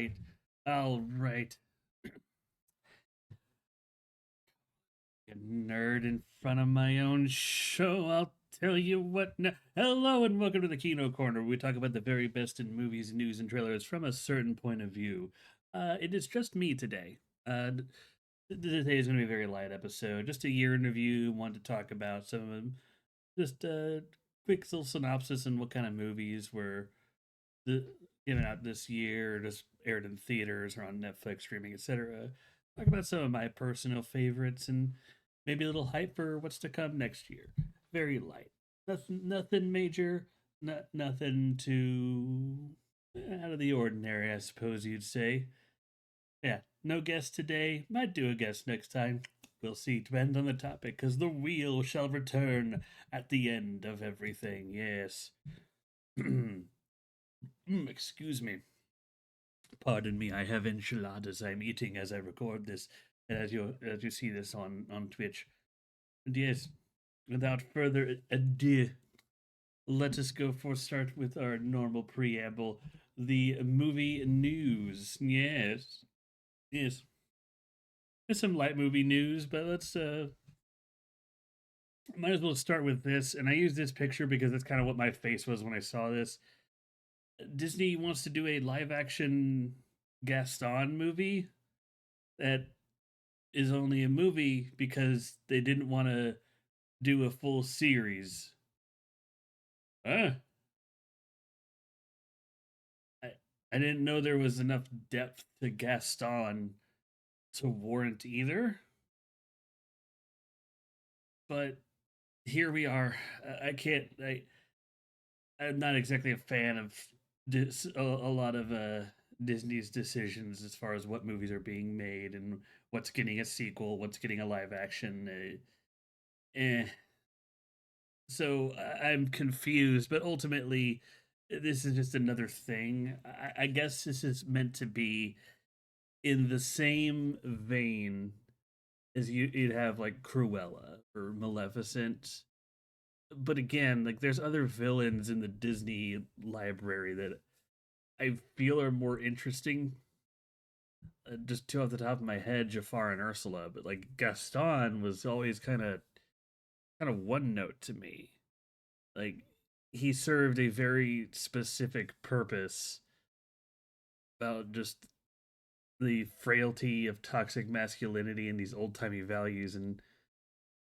right. All right. A nerd in front of my own show. I'll tell you what now. Hello and welcome to the Kino Korner, where we talk about the very best in movies, news, and trailers from a certain point of view. It is just me today. Today is going to be a very light episode. Just a year in review. Want to talk about some of them. Just a quick little synopsis and what kind of movies were the given out this year, or just aired in theaters or on Netflix, streaming, etc. Talk about some of my personal favorites and maybe a little hype for what's to come next year. Very light, nothing major, nothing too out of the ordinary, I suppose you'd say. Yeah, no guest today. Might do a guest next time. We'll see. Depends on the topic, because the wheel shall return at the end of everything. Yes. Excuse me. Pardon me, I have enchiladas I'm eating as I record this, and as you see this on Twitch. And yes, without further ado, let us go for start with our normal preamble, the movie news. Yes, yes, there's some light movie news, but let's might as well start with this. And I use this picture because that's kind of what my face was when I saw this. Disney wants to do a live action Gaston movie that is only a movie because they didn't want to do a full series. Uh, I, I didn't know there was enough depth to Gaston to warrant either, but here we are. I can't. I'm not exactly a fan of a lot of Disney's decisions as far as what movies are being made and what's getting a sequel, what's getting a live action. So I'm confused, but ultimately, this is just another thing. I guess this is meant to be in the same vein as you'd have like Cruella or Maleficent. But again, like there's other villains in the Disney library that I feel are more interesting. Just two off the top of my head, Jafar and Ursula, but like Gaston was always kind of one note to me. Like he served a very specific purpose about just the frailty of toxic masculinity and these old timey values, and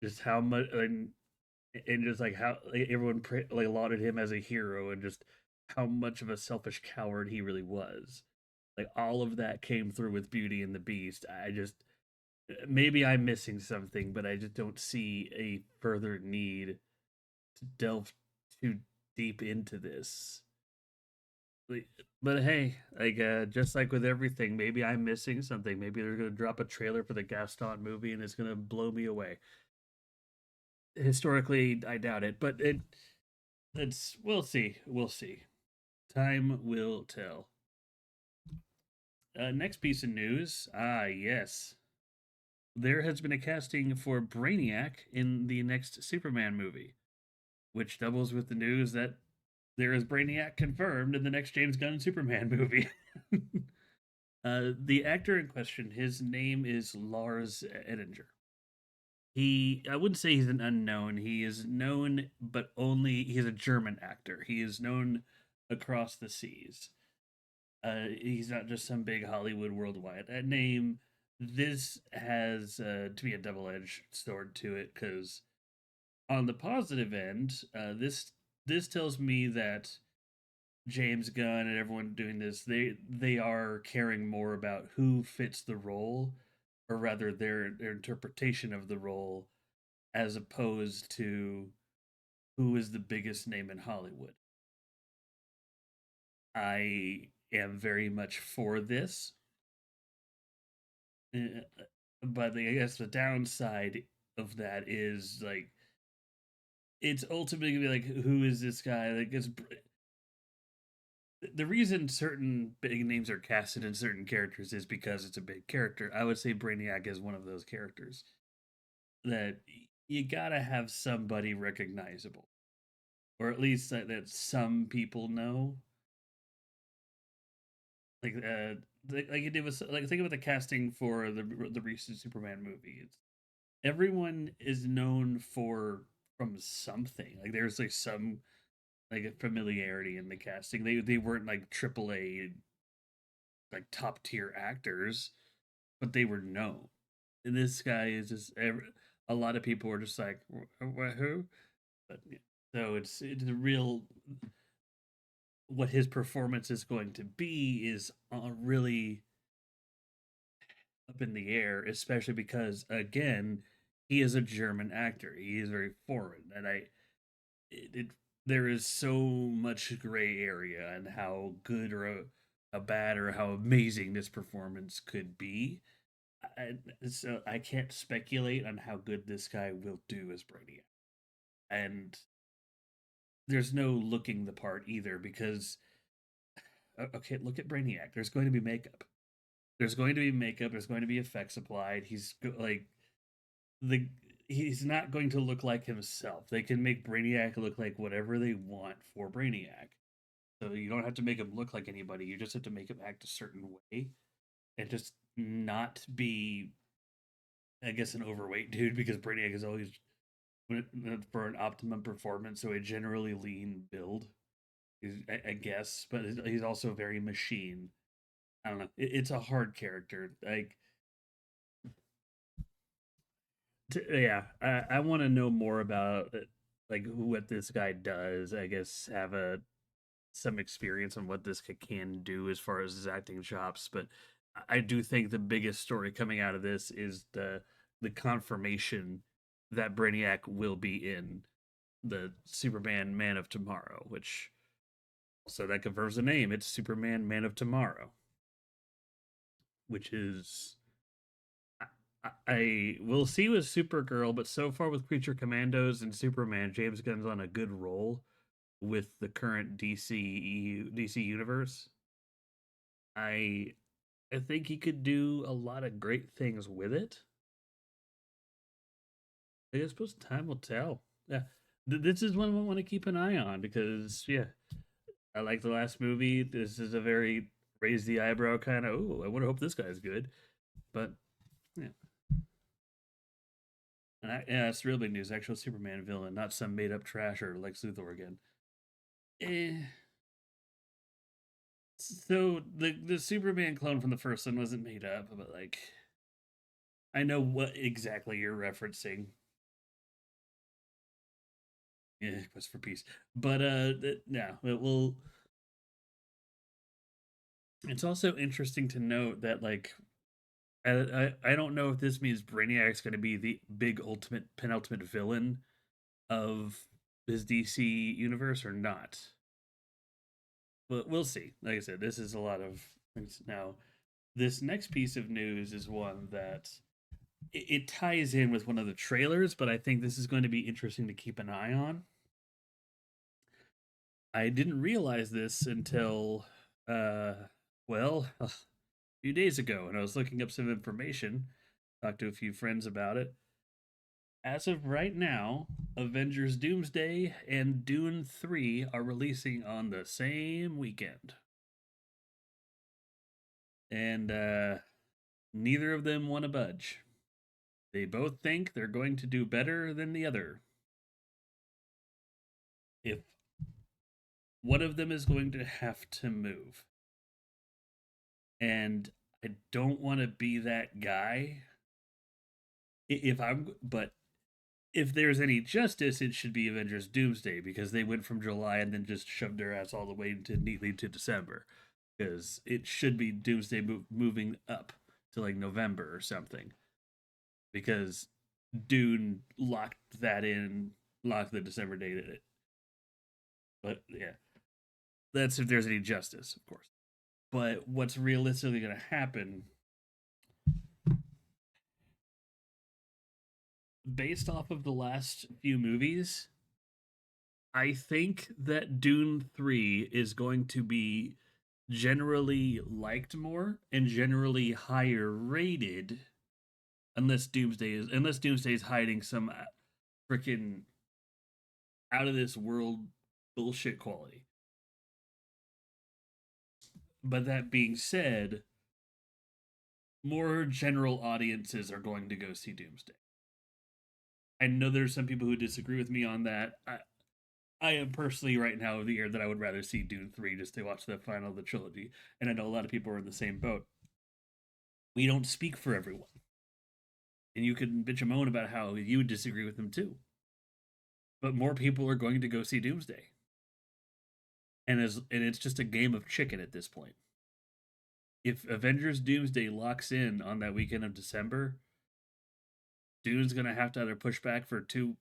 just how much and just like how like, everyone like lauded him as a hero, and just how much of a selfish coward he really was. Like all of that came through with Beauty and the Beast. I just maybe I'm missing something, but I just don't see a further need to delve too deep into this. Like, but hey, like just like with everything, maybe I'm missing something. Maybe they're gonna drop a trailer for the Gaston movie and it's gonna blow me away. Historically, I doubt it, but it's we'll see. We'll see. Time will tell. Next piece of news. Ah, yes. There has been a casting for Brainiac in the next Superman movie, which doubles with the news that there is Brainiac confirmed in the next James Gunn Superman movie. The actor in question, his name is Lars Ettinger. I wouldn't say he's an unknown. He is known, but only he's a German actor. He is known across the seas. He's not just some big Hollywood worldwide. That name, this has to be a double-edged sword to it, because on the positive end, this tells me that James Gunn and everyone doing this, they are caring more about who fits the role, or rather their interpretation of the role, as opposed to who is the biggest name in Hollywood. I am very much for this, uh, but I guess the downside of that is like it's ultimately gonna be like, who is this guy? Like it's the reason certain big names are casted in certain characters is because it's a big character. I would say Brainiac is one of those characters that you gotta have somebody recognizable, or at least that some people know. Like like it did with like think about the casting for the recent Superman movie. It's everyone is known for from something. Like there's like some like a familiarity in the casting. They weren't like AAA like top tier actors, but they were known. And this guy is just a lot of people were just like who? But yeah. So it's a real what his performance is going to be is really up in the air, especially because again, he is a German actor. He is very foreign, and it there is so much gray area and how good or a bad or how amazing this performance could be. So I can't speculate on how good this guy will do as Brainiac, and there's no looking the part either because okay, look at Brainiac. There's going to be makeup. There's going to be makeup. There's going to be effects applied. Like the he's not going to look like himself. They can make Brainiac look like whatever they want for Brainiac. So you don't have to make him look like anybody. You just have to make him act a certain way and just not be, I guess, an overweight dude because Brainiac is always for an optimum performance. So a generally lean build, I guess, but he's also very machine. I don't know. It's a hard character. Like yeah, I want to know more about like what this guy does. I guess have a some experience on what this can do as far as his acting chops, but I do think the biggest story coming out of this is the confirmation that Brainiac will be in the Superman Man of Tomorrow, which also that confirms the name. It's Superman Man of Tomorrow, which is I will see with Supergirl, but so far with Creature Commandos and Superman, James Gunn's on a good roll with the current DC universe. I I think he could do a lot of great things with it. I suppose time will tell. Yeah, this is one I want to keep an eye on because yeah, I like the last movie. This is a very raise the eyebrow kind of. Oh, I want to hope this guy's good, but yeah. Yeah, that's real big news. Actual Superman villain, not some made up trash or Lex Luthor again. Eh. So the Superman clone from the first one wasn't made up, but like I know what exactly you're referencing. Yeah, Quest for Peace. But yeah, it will. It's also interesting to note that like I don't know if this means Brainiac's going to be the big ultimate penultimate villain of his DC universe or not. But we'll see. Like I said, this is a lot of things. Now, this next piece of news is one that it ties in with one of the trailers, but I think this is going to be interesting to keep an eye on. I didn't realize this until, uh, well, a few days ago, and I was looking up some information, talked to a few friends about it. As of right now, Avengers Doomsday and Dune 3 are releasing on the same weekend. And neither of them want to budge. They both think they're going to do better than the other. If one of them is going to have to move. And I don't want to be that guy. But if there's any justice, it should be Avengers Doomsday because they went from July and then just shoved their ass all the way into neatly to December. Because it should be Doomsday moving up to like November or something. Because Dune locked that in, locked the December date in it. But yeah, that's if there's any justice, of course. But what's realistically going to happen based off of the last few movies, I think that Dune 3 is going to be generally liked more and generally higher rated unless Doomsday is hiding some freaking out of this world bullshit quality. But that being said, more general audiences are going to go see Doomsday. I know there's some people who disagree with me on that. I am personally right now of the year that I would rather see Dune 3 just to watch the final of the trilogy. And I know a lot of people are in the same boat. We don't speak for everyone. And you can bitch and moan about how you would disagree with them too. But more people are going to go see Doomsday. And it's just a game of chicken at this point. If Avengers Doomsday locks in on that weekend of December, Dune's gonna have to either push back for 2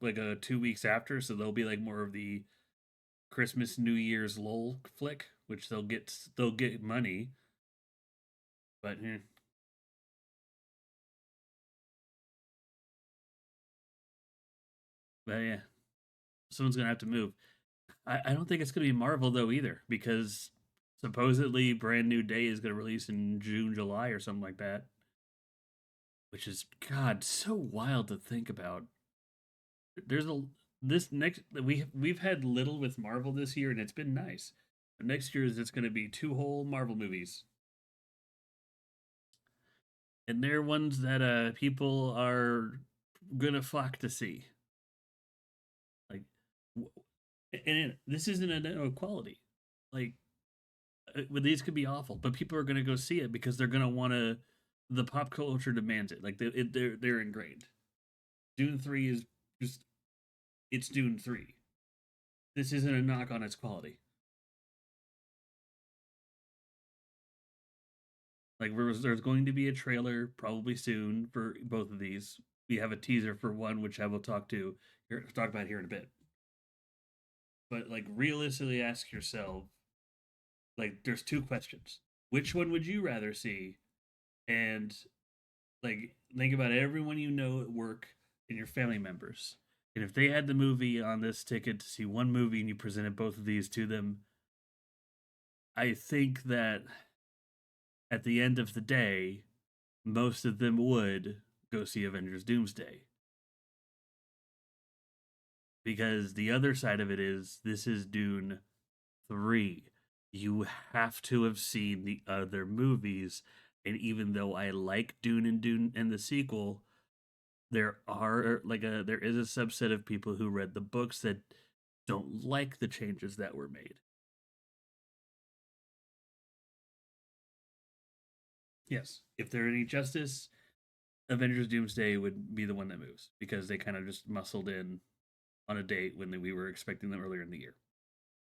weeks after, so they'll be like more of the Christmas New Year's lull flick, which they'll get money, but yeah, someone's gonna have to move. I don't think it's gonna be Marvel though either, because supposedly Brand New Day is gonna release in June, July, or something like that, which is God so wild to think about. There's a this next we've had little with Marvel this year, and it's been nice. But next year is it's going to be two whole Marvel movies, and they're ones that people are gonna flock to see. Like, this isn't an inequality. Like, these could be awful, but people are gonna go see it because they're gonna want to. The pop culture demands it. Like they're ingrained. Dune 3 is just it's Dune 3. This isn't a knock on its quality. Like there's going to be a trailer probably soon for both of these. We have a teaser for one, which I will talk about here in a bit. But like realistically, ask yourself, like, there's two questions: which one would you rather see? And like, think about everyone you know at work and your family members. And if they had the movie on this ticket to see one movie and you presented both of these to them, I think that at the end of the day, most of them would go see Avengers Doomsday. Because the other side of it is this is Dune 3. You have to have seen the other movies. And even though I like Dune and the sequel, there is a subset of people who read the books that don't like the changes that were made. Yes. If there any justice, Avengers Doomsday would be the one that moves because they kind of just muscled in on a date when we were expecting them earlier in the year.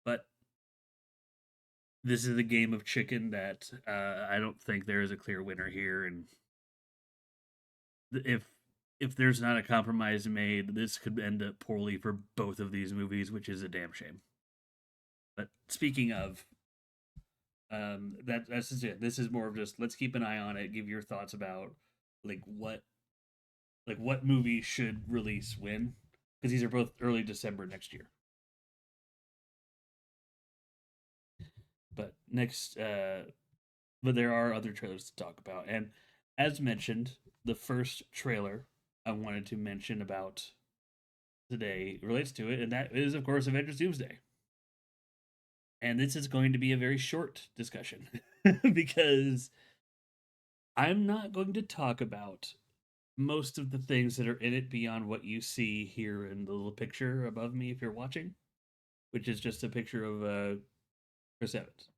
But this is a game of chicken that I don't think there is a clear winner here, and if there's not a compromise made, this could end up poorly for both of these movies, which is a damn shame. But speaking of, that's just it. This is more of just let's keep an eye on it. Give your thoughts about like what what movie should release when, because these are both early December next year. But but there are other trailers to talk about, and as mentioned, the first trailer I wanted to mention about today relates to it, and that is, of course, Avengers Doomsday. And this is going to be a very short discussion because I'm not going to talk about most of the things that are in it beyond what you see here in the little picture above me if you're watching, which is just a picture of Chris Evans.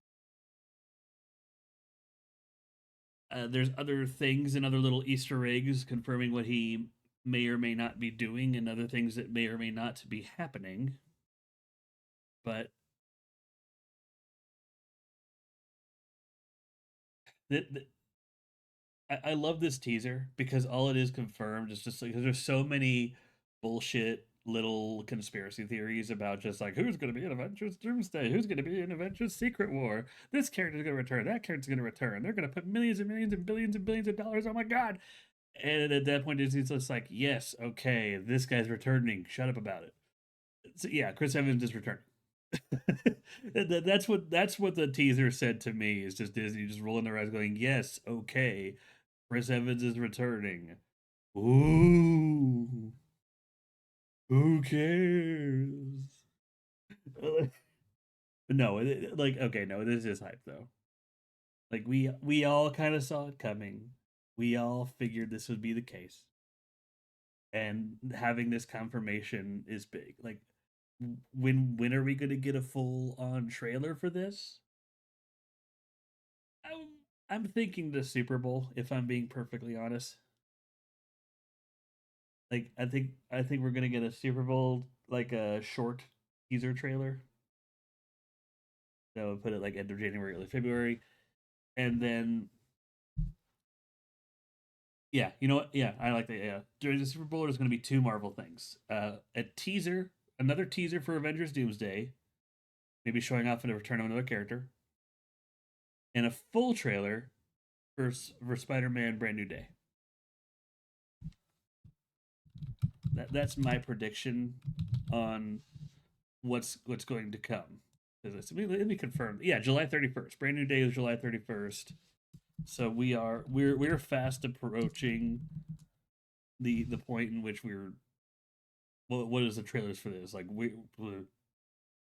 There's other things and other little Easter eggs confirming what he may or may not be doing, and other things that may or may not be happening. But the, I love this teaser because all it is confirmed is just like there's so many bullshit little conspiracy theories about just like who's going to be in Avengers Doomsday, who's going to be in Avengers Secret War, this character's going to return, that character's going to return, they're going to put millions and millions and billions of dollars. Oh my god! And at that point, it's just like, yes, okay, this guy's returning. Shut up about it. So, yeah, Chris Evans is returning. That's what the teaser said to me. Is just Disney just rolling their eyes, going, "Yes, okay, Chris Evans is returning." Ooh, who cares? No, like okay, no, this is hype though. Like we all kind of saw it coming. We all figured this would be the case, and having this confirmation is big. Like, when are we going to get a full on trailer for this? I'm, I'm thinking the Super Bowl. If I'm being perfectly honest, like I think we're gonna get a Super Bowl like a short teaser trailer that would put it like end of January, early February, and then yeah, you know what? Yeah, I like that. Yeah, during the Super Bowl, there's going to be two Marvel things: a teaser, another teaser for Avengers Doomsday, maybe showing off in a return of another character, and a full trailer for Spider-Man: Brand New Day. That's my prediction on what's going to come. Let me confirm. Yeah, July 31st. Brand New Day is July 31st. So we're fast approaching the point in which we're what is the trailers for this? Like we're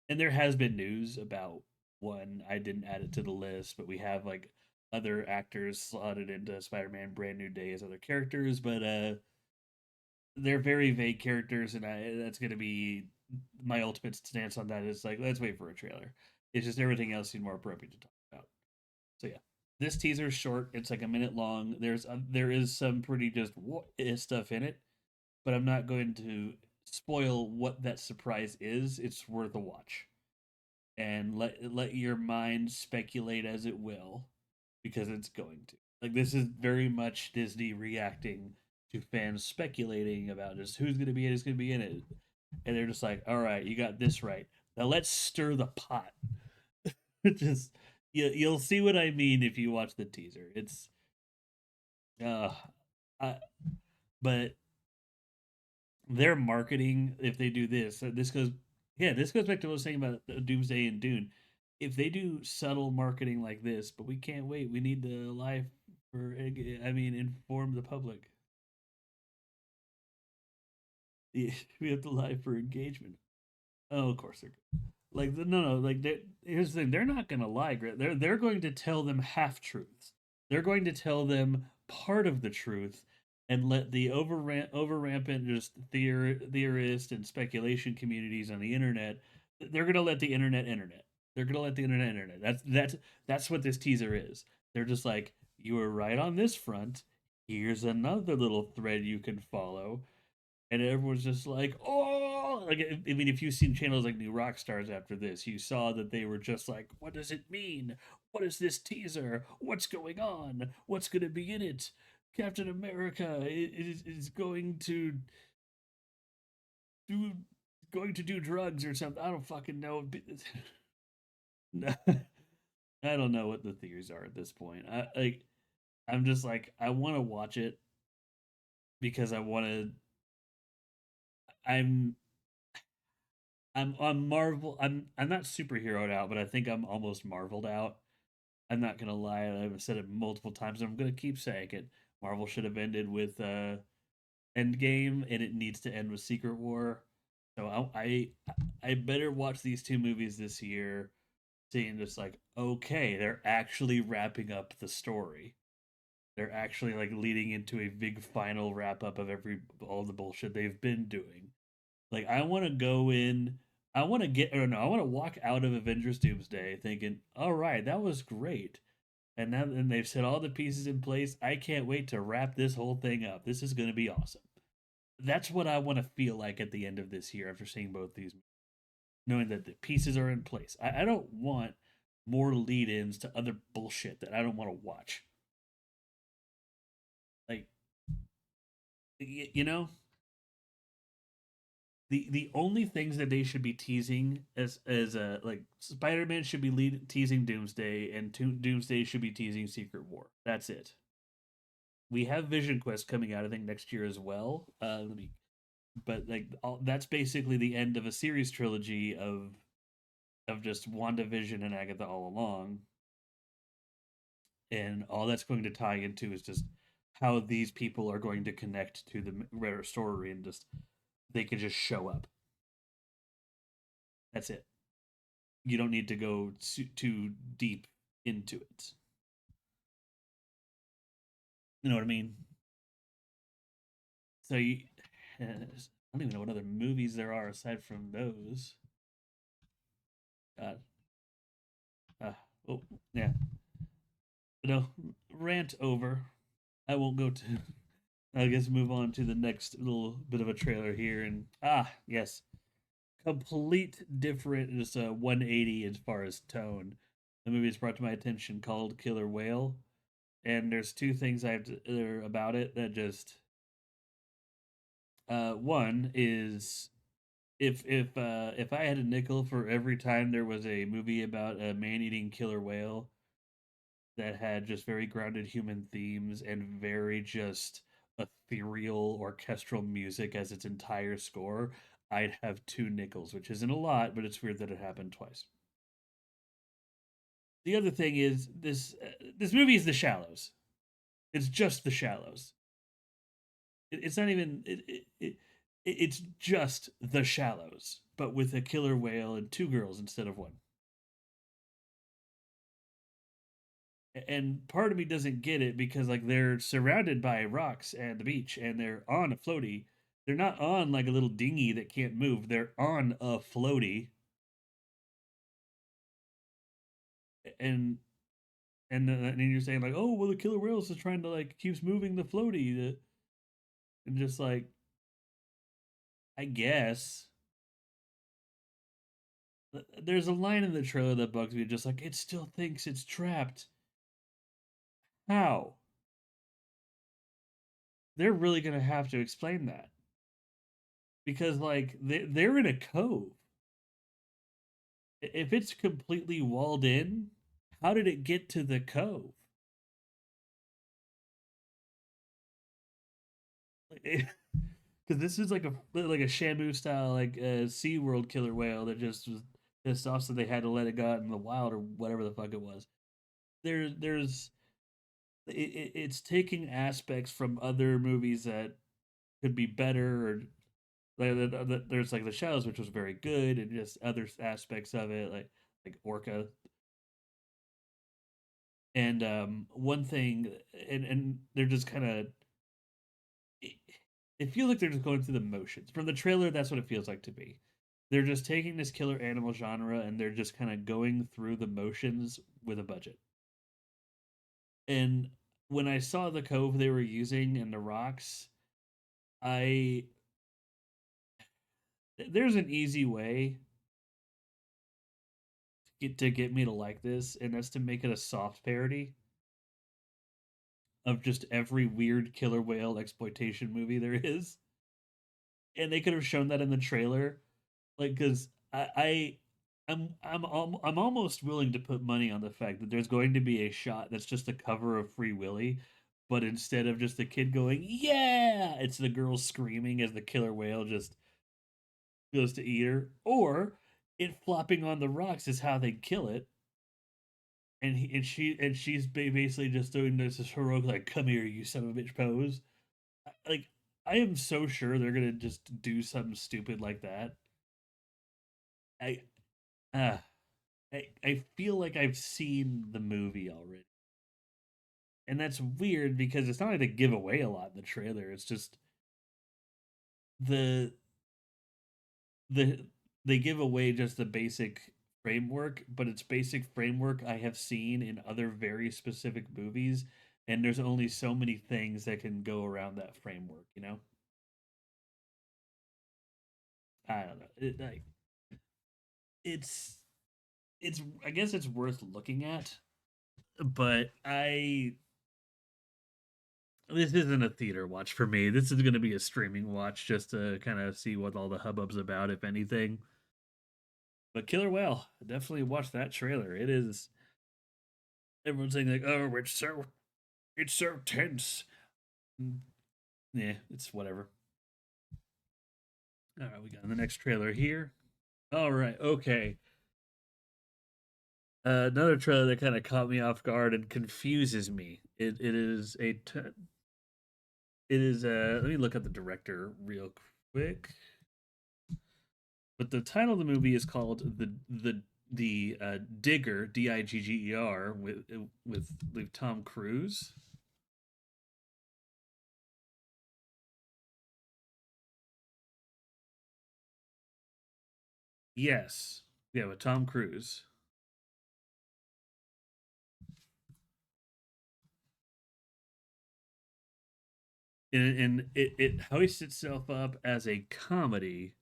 and there has been news about one. I didn't add it to the list, but we have like other actors slotted into Spider-Man Brand New Day as other characters, but they're very vague characters, and that's going to be my ultimate stance on that. Is like, let's wait for a trailer. It's just everything else seems more appropriate to talk about. So yeah, this teaser is short. It's like a minute long. There is some pretty just what is stuff in it, but I'm not going to spoil what that surprise is. It's worth a watch, and let your mind speculate as it will, because it's going to. Like, this is very much Disney reacting to fans speculating about just who's going to be in it, who's going to be in it, and they're just like, all right, you got this right. Now let's stir the pot. Just you'll see what I mean if you watch the teaser. It's uh, I, but their marketing, if they do this, this goes, yeah, this goes back to what I was saying about Doomsday and Dune. If they do subtle marketing like this, but we can't wait. We need the live for, I mean, inform the public. We have to live for engagement. Oh, of course they're good. Like no, like here's the thing: they're not going to lie. They're going to tell them half truths. They're going to tell them part of the truth, and let the over rampant just theorist and speculation communities on the internet. They're going to let the internet. They're going to let the internet. That's what this teaser is. They're just like, you were right on this front. Here's another little thread you can follow, and everyone's just like, oh, like, I mean, if you've seen channels like New Rock Stars after this, you saw that they were just like, what does it mean? What is this teaser? What's going on? What's going to be in it? Captain America is do going to do drugs or something. I don't fucking know. I don't know what the theories are at this point. I'm just like, I want to watch it because I want to. I'm I'm Marvel. I'm not superheroed out, but I think I'm almost Marveled out. I'm not gonna lie. I've said it multiple times, and I'm gonna keep saying it. Marvel should have ended with Endgame, and it needs to end with Secret War. So I better watch these two movies this year, seeing just like, okay, they're actually wrapping up the story. They're actually like leading into a big final wrap up of every all the bullshit they've been doing. Like, I want to go in. I want to get, or no, I want to walk out of Avengers Doomsday thinking, all right, that was great. And now, and they've set all the pieces in place. I can't wait to wrap this whole thing up. This is going to be awesome. That's what I want to feel like at the end of this year after seeing both these, knowing that the pieces are in place. I don't want more lead ins to other bullshit that I don't want to watch. Like, you know, the only things that they should be teasing as like Spider-Man should be teasing Doomsday, and Doomsday should be teasing Secret War. That's it. We have Vision Quest coming out, I think, next year as well. But like that's basically the end of a series trilogy of just WandaVision and Agatha all along, and all that's going to tie into is just how these people are going to connect to the rare story, and just they can just show up. That's it. You don't need to go too deep into it. You know what I mean? So you, I don't even know what other movies there are aside from those. God, uh, oh yeah, no, rant over. I won't go to. I guess move on to the next little bit of a trailer here, and yes, complete different, just a 180 as far as tone. The movie is brought to my attention called Killer Whale, and there's two things I have to about it that just one is if I had a nickel for every time there was a movie about a man eating killer whale that had just very grounded human themes and very just ethereal orchestral music as its entire score, I'd have two nickels, which isn't a lot, but it's weird that it happened twice. The other thing is this movie is The Shallows. It's just The Shallows. It's not even it's just The Shallows, but with a killer whale and two girls instead of one. And part of me doesn't get it because like they're surrounded by rocks and the beach and they're on a floaty. They're not on like a little dinghy that can't move. They're on a floaty, and and then you're saying like, oh well, the killer whales is trying to like keeps moving the floaty, and just like I guess there's a line in the trailer that bugs me, just like it still thinks it's trapped. How? They're really gonna have to explain that because like they're in a cove. If it's completely walled in, how did it get to the cove? Because this is like a Shamu style like Sea World killer whale that just was pissed off, so they had to let it go out in the wild or whatever the fuck it was. There's it's taking aspects from other movies that could be better, or there's like The Shallows, which was very good, and just other aspects of it, like Orca. And one thing, and they're just kind of it feels like they're just going through the motions. From the trailer, that's what it feels like to me. They're just taking this killer animal genre and they're just kind of going through the motions with a budget. And when I saw the cove they were using and the rocks, I there's an easy way to get me to like this, and that's to make it a soft parody of just every weird killer whale exploitation movie there is. And they could have shown that in the trailer, like because I'm almost willing to put money on the fact that there's going to be a shot that's just a cover of Free Willy, but instead of just the kid going yeah, it's the girl screaming as the killer whale just goes to eat her, or it flopping on the rocks is how they kill it, and she's basically just doing this heroic like come here you son of a bitch pose. Like I am so sure they're gonna just do something stupid like that. I uh I feel like I've seen the movie already. And that's weird because it's not like they give away a lot in the trailer. It's just the the they give away just the basic framework, but it's basic framework I have seen in other very specific movies, and there's only so many things that can go around that framework, you know? I don't know. It's it's I guess it's worth looking at, but I this isn't a theater watch for me. This is going to be a streaming watch just to kind of see what all the hubbub's about, if anything. But Killer Whale, definitely watch that trailer. It is everyone's saying like, "Oh, it's so tense." Yeah, it's whatever. All right, we got the next trailer here. All right, okay. Another trailer that kind of caught me off guard and confuses me. It is let me look at the director real quick. But the title of the movie is called the Digger, Digger, with Tom Cruise. Yes. Yeah, with Tom Cruise. And it hoists itself up as a comedy,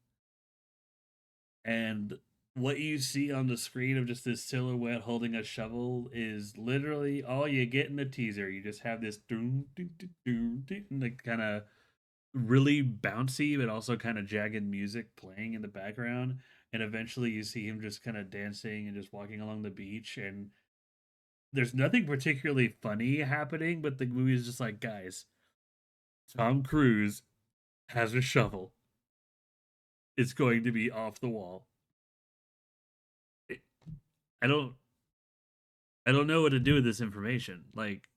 and what you see on the screen of just this silhouette holding a shovel is literally all you get in the teaser. You just have this doom, doom, doom, doom, doom, like kind of really bouncy but also kind of jagged music playing in the background, and eventually you see him just kind of dancing and just walking along the beach, and there's nothing particularly funny happening, but the movie is just like, guys, Tom Cruise has a shovel. It's going to be off the wall. I don't I don't know what to do with this information. Like,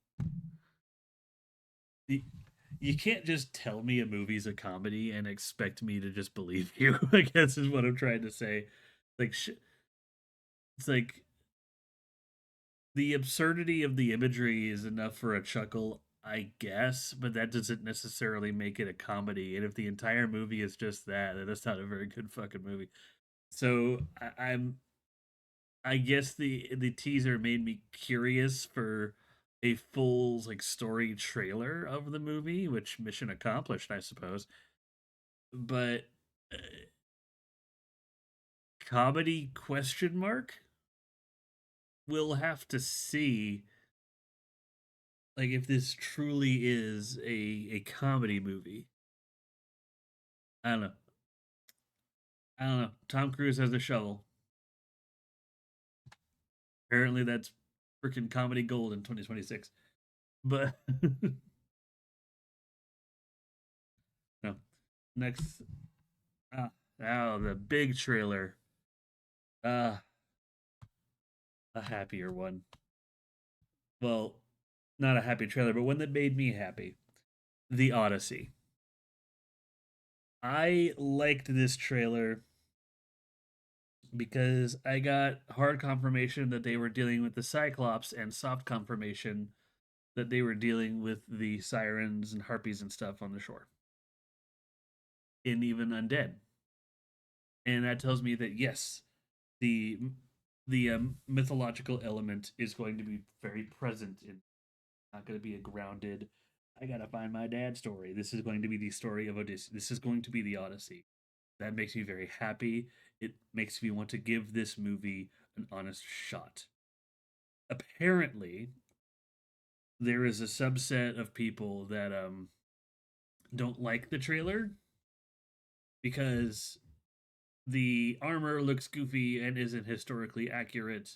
you can't just tell me a movie's a comedy and expect me to just believe you. I guess is what I'm trying to say. Like, it's like the absurdity of the imagery is enough for a chuckle, I guess, but that doesn't necessarily make it a comedy. And if the entire movie is just that, then it's not a very good fucking movie. So I guess the teaser made me curious for a full like story trailer of the movie, which mission accomplished, I suppose. But comedy question mark? We'll have to see like if this truly is a comedy movie. I don't know. I don't know. Tom Cruise has a shovel. Apparently that's freaking comedy gold in 2026. But no. Next ah, oh, the big trailer. Uh a happier one. Well, not a happy trailer, but one that made me happy. The Odyssey. I liked this trailer because I got hard confirmation that they were dealing with the Cyclops and soft confirmation that they were dealing with the sirens and harpies and stuff on the shore, and even undead. And that tells me that yes, the mythological element is going to be very present in, not going to be a grounded, I gotta find my dad story. This is going to be the story of Odysseus. This is going to be the Odyssey. That makes me very happy. It makes me want to give this movie an honest shot. Apparently, there is a subset of people that don't like the trailer because the armor looks goofy and isn't historically accurate.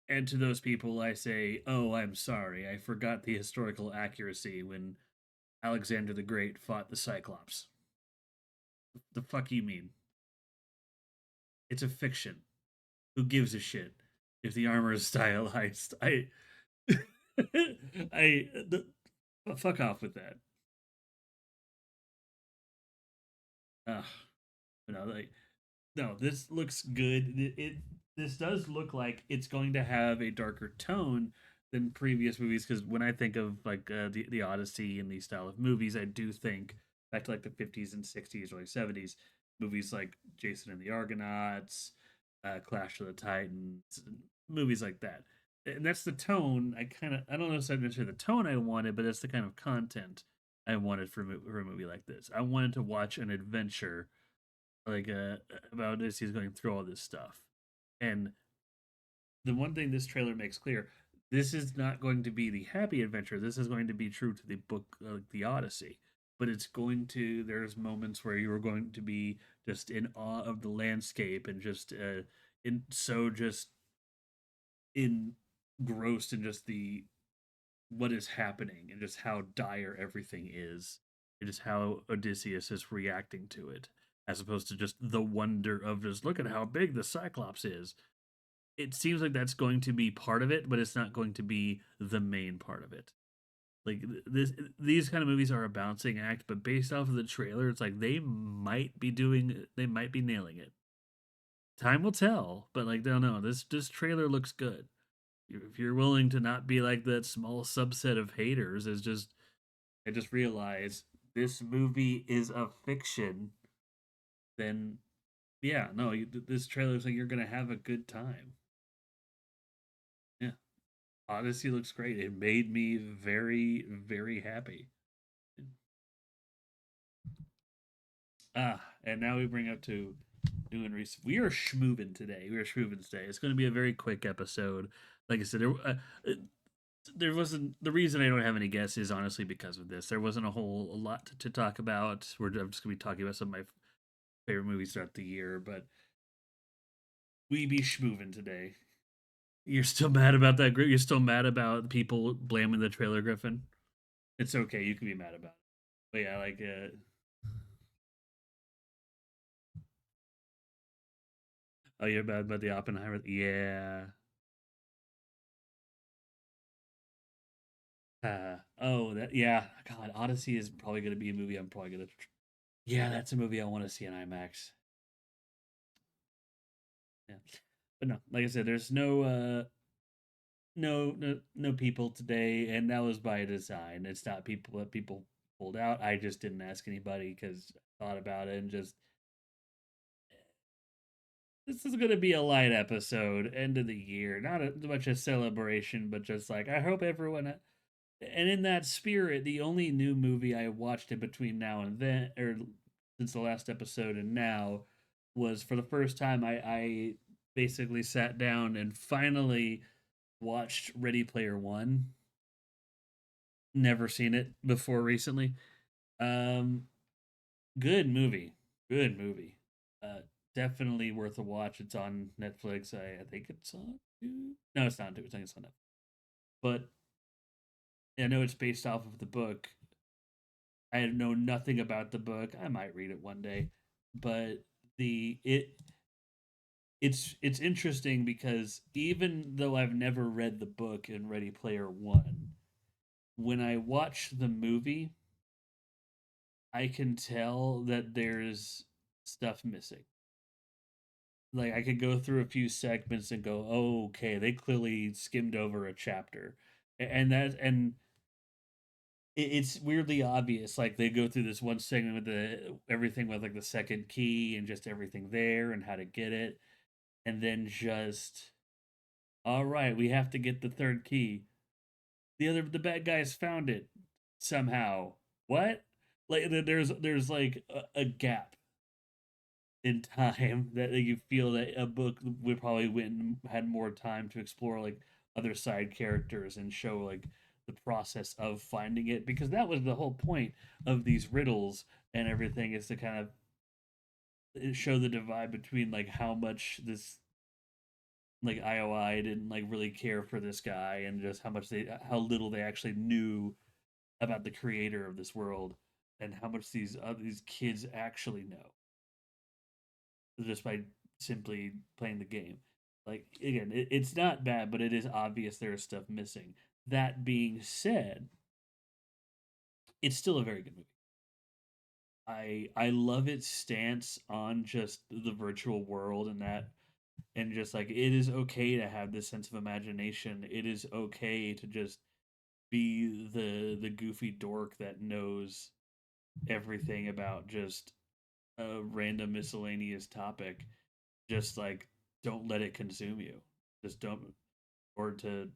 And to those people, I say, oh, I'm sorry. I forgot the historical accuracy when Alexander the Great fought the Cyclops. The fuck you mean? It's a fiction. Who gives a shit if the armor is stylized? The, fuck off with that. Ugh, like, no, this looks good. This does look like it's going to have a darker tone than previous movies, because when I think of like the Odyssey and these style of movies, I do think back to like the 50s and 60s, early 70s movies like Jason and the Argonauts, Clash of the Titans, movies like that. And that's the tone I don't know if that's necessarily the tone I wanted, but that's the kind of content I wanted for a movie like this. I wanted to watch an adventure like about this he's going through all this stuff. And the one thing this trailer makes clear, this is not going to be the happy adventure. This is going to be true to the book, the Odyssey. But it's going to, there's moments where you're going to be just in awe of the landscape and just just engrossed in just the what is happening and just how dire everything is, and just how Odysseus is reacting to it, as opposed to just the wonder of just look at how big the Cyclops is. It seems like that's going to be part of it, but it's not going to be the main part of it. Like these kind of movies are a balancing act, but based off of the trailer, it's like they might be nailing it. Time will tell, but like, don't know. This trailer looks good. If you're willing to not be like that small subset of haters, is just I just realized this movie is a fiction, then Yeah, no, this trailer is like you're gonna have a good time. Yeah, Odyssey looks great. It made me very, very happy. And now we bring up to new and recent. We are schmoovin' today. We are schmoovin' today. It's going to be a very quick episode. Like I said, there wasn't the reason I don't have any guests is honestly because of this. There wasn't a lot to talk about. I'm just going to be talking about some of my favorite movies throughout the year, but we be schmoovin' today. You're still mad about that group? You're still mad about people blaming the trailer Griffin? It's okay. You can be mad about it. But yeah, oh, you're mad about the Oppenheimer? Yeah. Oh, that yeah. God, Odyssey is probably going to be a movie I'm probably going to. Yeah, that's a movie I want to see in IMAX. Yeah, but no, like I said, there's no people today, and that was by design. It's not people that people pulled out. I just didn't ask anybody because I thought about it and just this is gonna be a light episode, end of the year, not much a celebration, but just like I hope everyone. And in that spirit, the only new movie I watched in between now and then, or since the last episode and now, was for the first time I basically sat down and finally watched Ready Player One. Never seen it before recently. Um, Good movie. Good movie. Uh, Definitely worth a watch. It's on Netflix. I think it's on. No, it's not. I think it's on Netflix. But I know it's based off of the book. I know nothing about the book. I might read it one day, but the it's interesting because even though I've never read the book in Ready Player One, when I watch the movie, I can tell that there's stuff missing. Like I could go through a few segments and go, "Oh, okay, they clearly skimmed over a chapter," and it's weirdly obvious. Like they go through this one segment with the everything with like the second key and just everything there and how to get it, and then just all right, we have to get the third key. The bad guys found it somehow. What? Like there's like a gap in time that you feel that a book would probably win had more time to explore like other side characters and show like the process of finding it because that was the whole point of these riddles and everything is to kind of show the divide between like how much this like IOI didn't like really care for this guy and just how little they actually knew about the creator of this world and how much these kids actually know just by simply playing the game. Like again, it's not bad, but it is obvious there is stuff missing. That being said, it's still a very good movie. I love its stance on just the virtual world and just like it is okay to have this sense of imagination. It is okay to just be the goofy dork that knows everything about just a random miscellaneous topic. Just like don't let it consume you. Just don't or to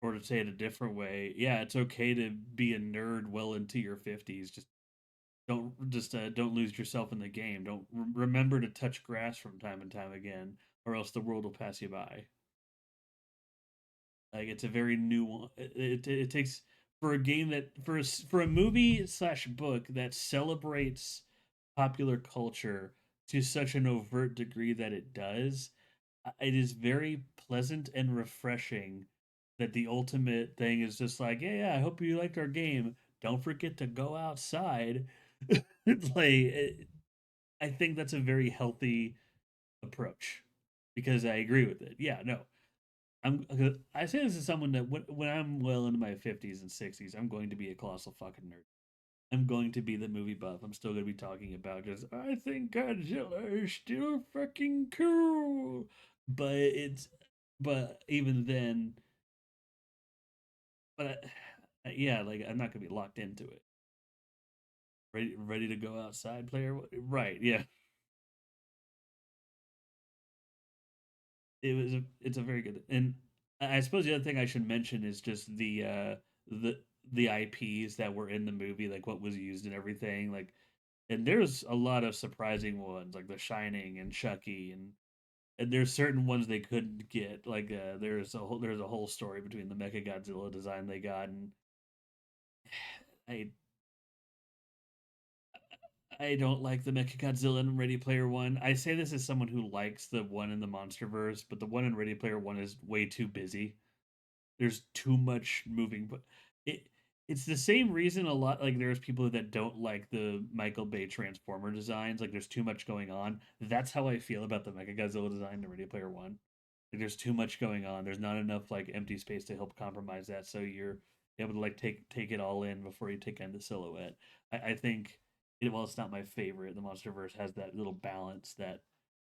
or to say it a different way, yeah, it's okay to be a nerd well into your 50s. Don't lose yourself in the game. Don't remember to touch grass from time and time again, or else the world will pass you by. Like it's a very new one. It takes for a game that for a movie slash book that celebrates popular culture to such an overt degree that it does. It is very pleasant and refreshing that the ultimate thing is just like, yeah, I hope you liked our game. Don't forget to go outside. It's like I think that's a very healthy approach because I agree with it. Yeah, no, I say this as someone that when I'm well into my 50s and 60s, I'm going to be a colossal fucking nerd. I'm going to be the movie buff. I'm still going to be talking about just I think Godzilla is still fucking cool, but it's but even then, but yeah, like I'm not going to be locked into it. Ready to go outside, player. Right? Yeah. It's a very good, and I suppose the other thing I should mention is just the the IPs that were in the movie, like what was used and everything. Like, and there's a lot of surprising ones, like The Shining and Chucky, and there's certain ones they couldn't get. Like, there's a whole story between the Mecha Godzilla design they got, and I I don't like the Mecha Godzilla in Ready Player One. I say this as someone who likes the one in the MonsterVerse, but the one in Ready Player One is way too busy. There's too much moving, but it it's the same reason a lot, like there's people that don't like the Michael Bay Transformer designs. Like, there's too much going on. That's how I feel about the Mechagodzilla design in Ready Player One. Like, there's too much going on. There's not enough like empty space to help compromise that, so you're able to like take it all in before you take in the silhouette. I think while it's not my favorite, the MonsterVerse has that little balance that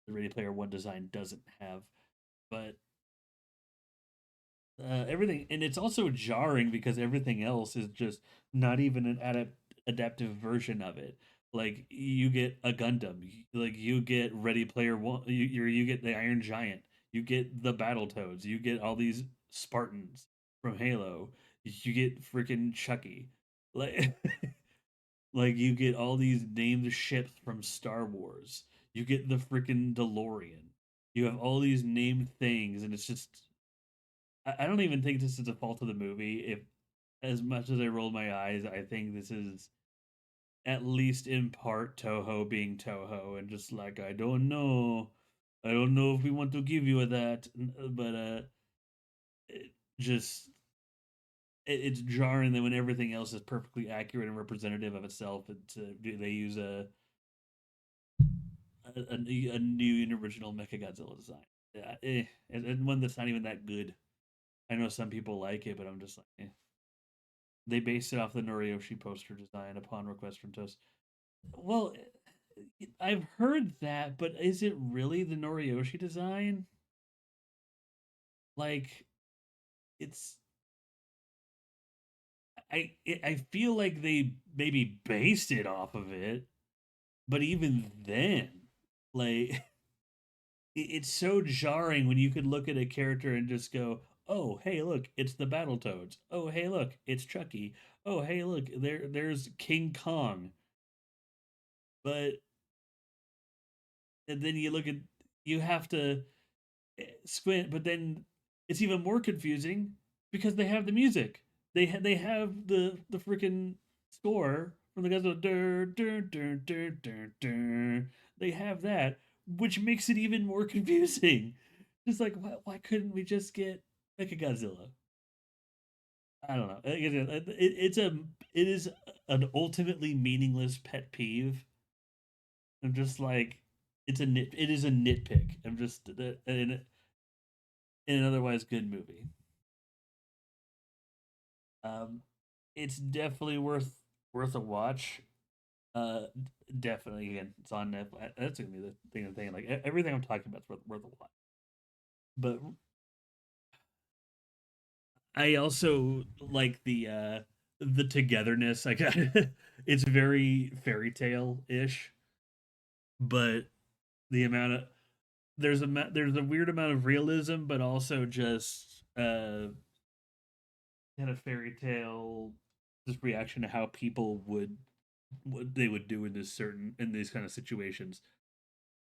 the Ready Player One design doesn't have. But everything, and it's also jarring because everything else is just not even an adaptive version of it. Like, you get a Gundam, like you get Ready Player One, you get the Iron Giant, you get the Battle Toads, you get all these Spartans from Halo, you get freaking Chucky, like like you get all these named ships from Star Wars, you get the freaking DeLorean, you have all these named things, and it's just I don't even think this is a fault of the movie. If as much as I rolled my eyes, I think this is at least in part Toho being Toho and just like I don't know if we want to give you that, but it just it's jarring that when everything else is perfectly accurate and representative of itself, they use a new and original Mechagodzilla design. Yeah, and one that's not even that good. I know some people like it, but I'm just like, eh. They based it off the Noriyoshi poster design upon request from Toast. Well, I've heard that, but is it really the Noriyoshi design? Like, it's I feel like they maybe based it off of it, but even then, like it's so jarring when you could look at a character and just go, "Oh, hey, look, it's the Battletoads. Oh, hey, look, it's Chucky. Oh, hey, look, there's King Kong." But and then you look at you have to squint, but then it's even more confusing because they have the music. They have the freaking score from the guys of dur, dur, dur, dur, dur, dur. They have that, which makes it even more confusing. Just like, why couldn't we just get Mechagodzilla? I don't know. It is an ultimately meaningless pet peeve. I'm just like, it is a nitpick. I'm just in an otherwise good movie. Um, it's definitely worth a watch. Uh, Definitely, again, it's on Netflix. That's gonna be the thing. Like, everything I'm talking about is worth a watch. But I also like the togetherness. Like, it's very fairy tale ish, but the amount of there's a weird amount of realism, but also just kind of fairy tale just reaction to how people would what they would do in these kind of situations.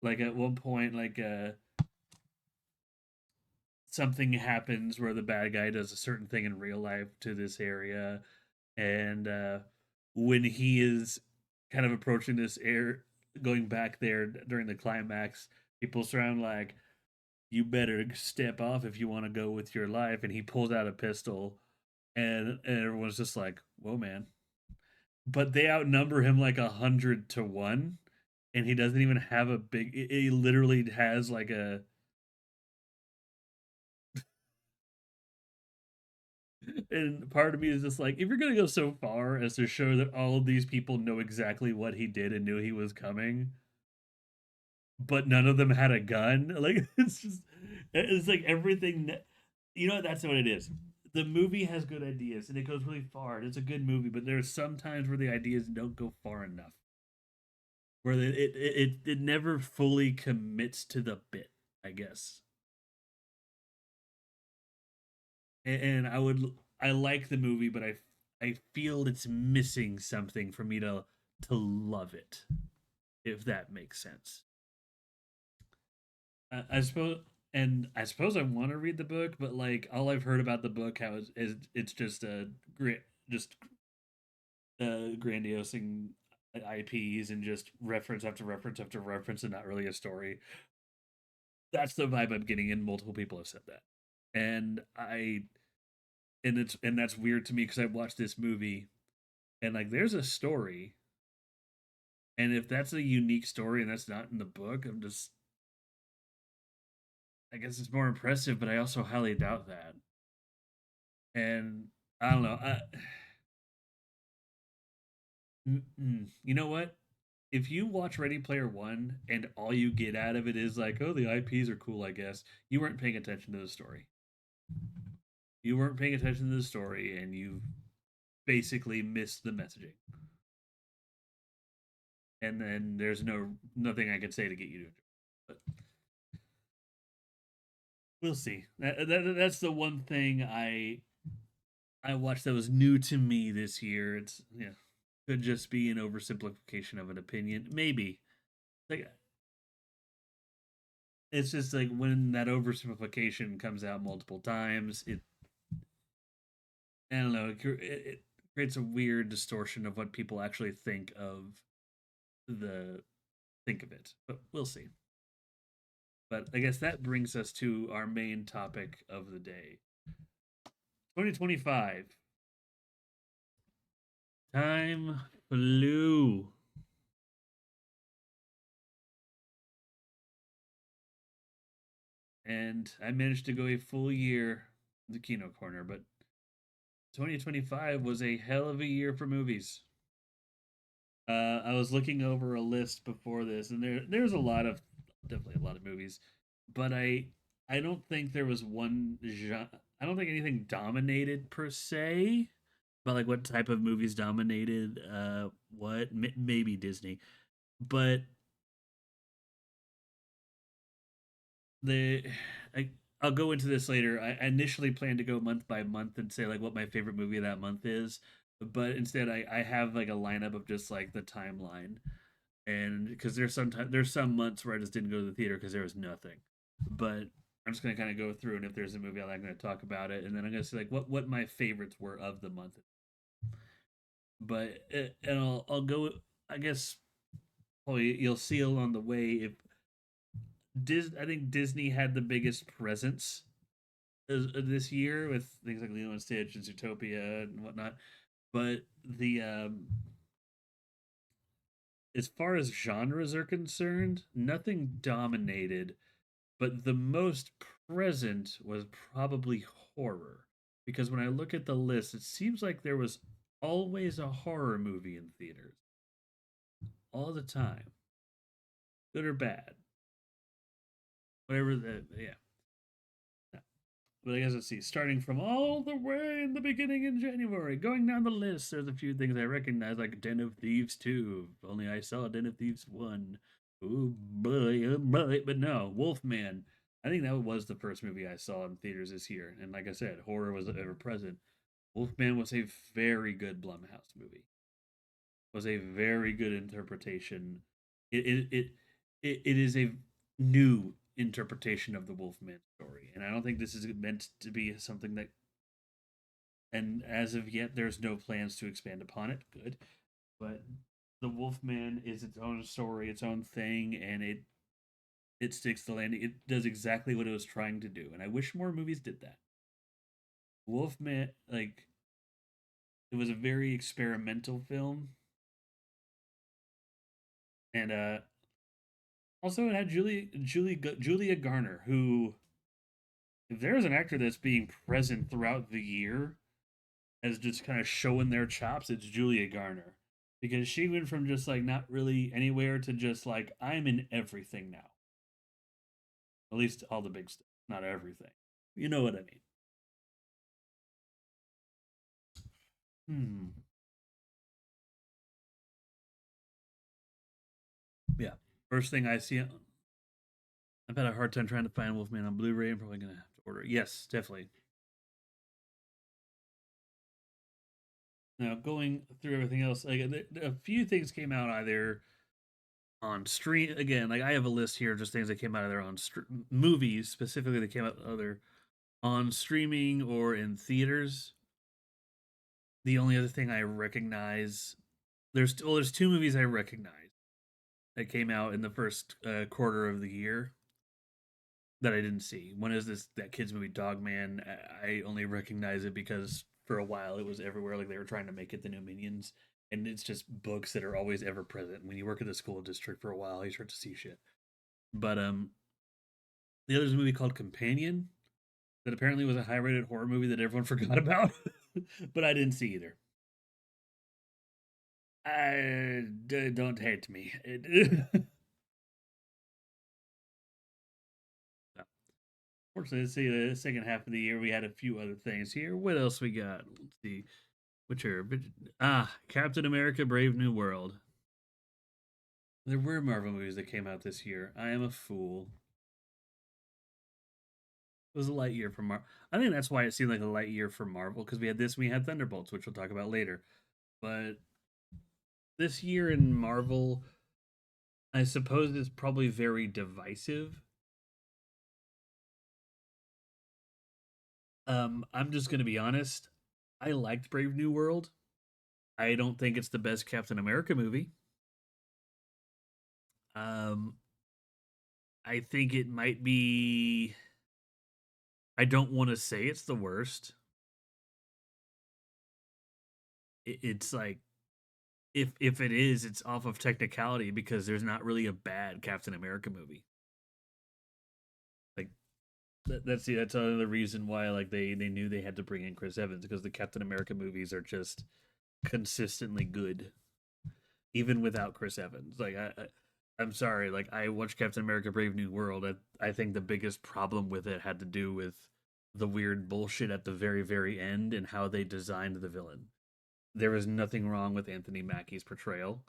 Like, at one point, like something happens where the bad guy does a certain thing in real life to this area, and when he is kind of approaching this air, going back there during the climax, people surround like, "You better step off if you want to go with your life," and he pulls out a pistol, and everyone's just like, "Whoa, man!" But they outnumber him like 100 to 1, and he doesn't even have a big. He literally has like a. And part of me is just like, if you're gonna go so far as to show that all of these people know exactly what he did and knew he was coming, but none of them had a gun, like it's like everything. You know, that's what it is. The movie has good ideas and it goes really far. And it's a good movie, but there's some times where the ideas don't go far enough, where it never fully commits to the bit, I guess. and I like the movie, but I feel it's missing something for me to love it, if that makes sense. I suppose, and I suppose I want to read the book, but like all I've heard about the book, how is it's just a great, just grandiosing IPs and just reference after reference after reference, and not really a story. That's the vibe I'm getting, and multiple people have said that, and and that's weird to me because I watched this movie and like there's a story, and if that's a unique story and that's not in the book, I'm just, I guess it's more impressive, but I also highly doubt that. And I don't know. You know what? If you watch Ready Player One and all you get out of it is like, oh, the IPs are cool, I guess, you weren't paying attention to the story. You weren't paying attention to the story, and you basically missed the messaging. And then there's nothing I could say to get you to enjoy it. But we'll see. That's the one thing I watched that was new to me this year. It's, yeah, could just be an oversimplification of an opinion, maybe. Like, it's just like when that oversimplification comes out multiple times, it, I don't know, it creates a weird distortion of what people actually the think of it. But we'll see. But I guess that brings us to our main topic of the day. 2025. Time flew. And I managed to go a full year the Kino Corner, but 2025 was a hell of a year for movies. I was looking over a list before this, and there's a lot of, definitely a lot of movies, but I don't think there was one genre. I don't think anything dominated per se, but like what type of movies dominated what maybe Disney, but the I, I'll go into this later. I initially planned to go month by month and say like what my favorite movie of that month is, but instead I have like a lineup of just like the timeline, and because there's some months where I just didn't go to the theater because there was nothing, but I'm just gonna kind of go through, and if there's a movie I like, I'm gonna talk about it, and then I'm gonna say like what my favorites were of the month. But and I'll go. I guess probably you'll see along the way if I think Disney had the biggest presence this year with things like Lilo and Stitch and Zootopia and whatnot. But the as far as genres are concerned, nothing dominated, but the most present was probably horror. Because when I look at the list, it seems like there was always a horror movie in theaters all the time, good or bad, whatever the, yeah. But I guess let's see. Starting from all the way in the beginning in January, going down the list, there's a few things I recognize, like Den of Thieves 2. If only I saw Den of Thieves 1. Oh boy, but no, Wolfman. I think that was the first movie I saw in theaters this year. And like I said, horror was ever present. Wolfman was a very good Blumhouse movie. Was a very good interpretation. It is a new interpretation of the Wolfman story, and I don't think this is meant to be something that. And as of yet, there's no plans to expand upon it. Good, but the Wolfman is its own story, its own thing, and it sticks the landing. It does exactly what it was trying to do, and I wish more movies did that. Wolfman, like, it was a very experimental film, and also it had Julia Garner, who, if there's an actor that's being present throughout the year as just kind of showing their chops, it's Julia Garner. Because she went from just like not really anywhere to just like, I'm in everything now. At least all the big stuff, not everything. You know what I mean? Hmm. Yeah. First thing I see, I've had a hard time trying to find Wolfman on Blu ray. I'm probably going to have to order it. Yes, definitely. Now going through everything else, like a few things came out either on stream again. Like I have a list here of just things that came out either on movies specifically that came out either on streaming or in theaters. The only other thing I recognize there's two movies I recognize that came out in the first quarter of the year that I didn't see. One is this that kids movie Dogman. I only recognize it because for a while it was everywhere. Like they were trying to make it the new Minions, and it's just books that are always ever present. When you work at the school district for a while, you start to see shit. But the other is a movie called Companion that apparently was a high-rated horror movie that everyone forgot about, but I didn't see either. Don't hate me. Fortunately, let's see the second half of the year. We had a few other things here. What else we got? Let's see. Which are Captain America: Brave New World. There were Marvel movies that came out this year. I am a fool. It was a light year for Marvel. I think that's why it seemed like a light year for Marvel because we had this, and we had Thunderbolts, which we'll talk about later. But this year in Marvel, I suppose is probably very divisive. I'm just gonna be honest. I liked Brave New World. I don't think it's the best Captain America movie. Um, I think it might be. I don't want to say it's the worst. It's like if it is, it's off of technicality because there's not really a bad Captain America movie. Like that's another reason why like they knew they had to bring in Chris Evans because the Captain America movies are just consistently good, even without Chris Evans. Like I'm sorry, like I watched Captain America: Brave New World. I think the biggest problem with it had to do with the weird bullshit at the very end and how they designed the villain. There was nothing wrong with Anthony Mackie's portrayal.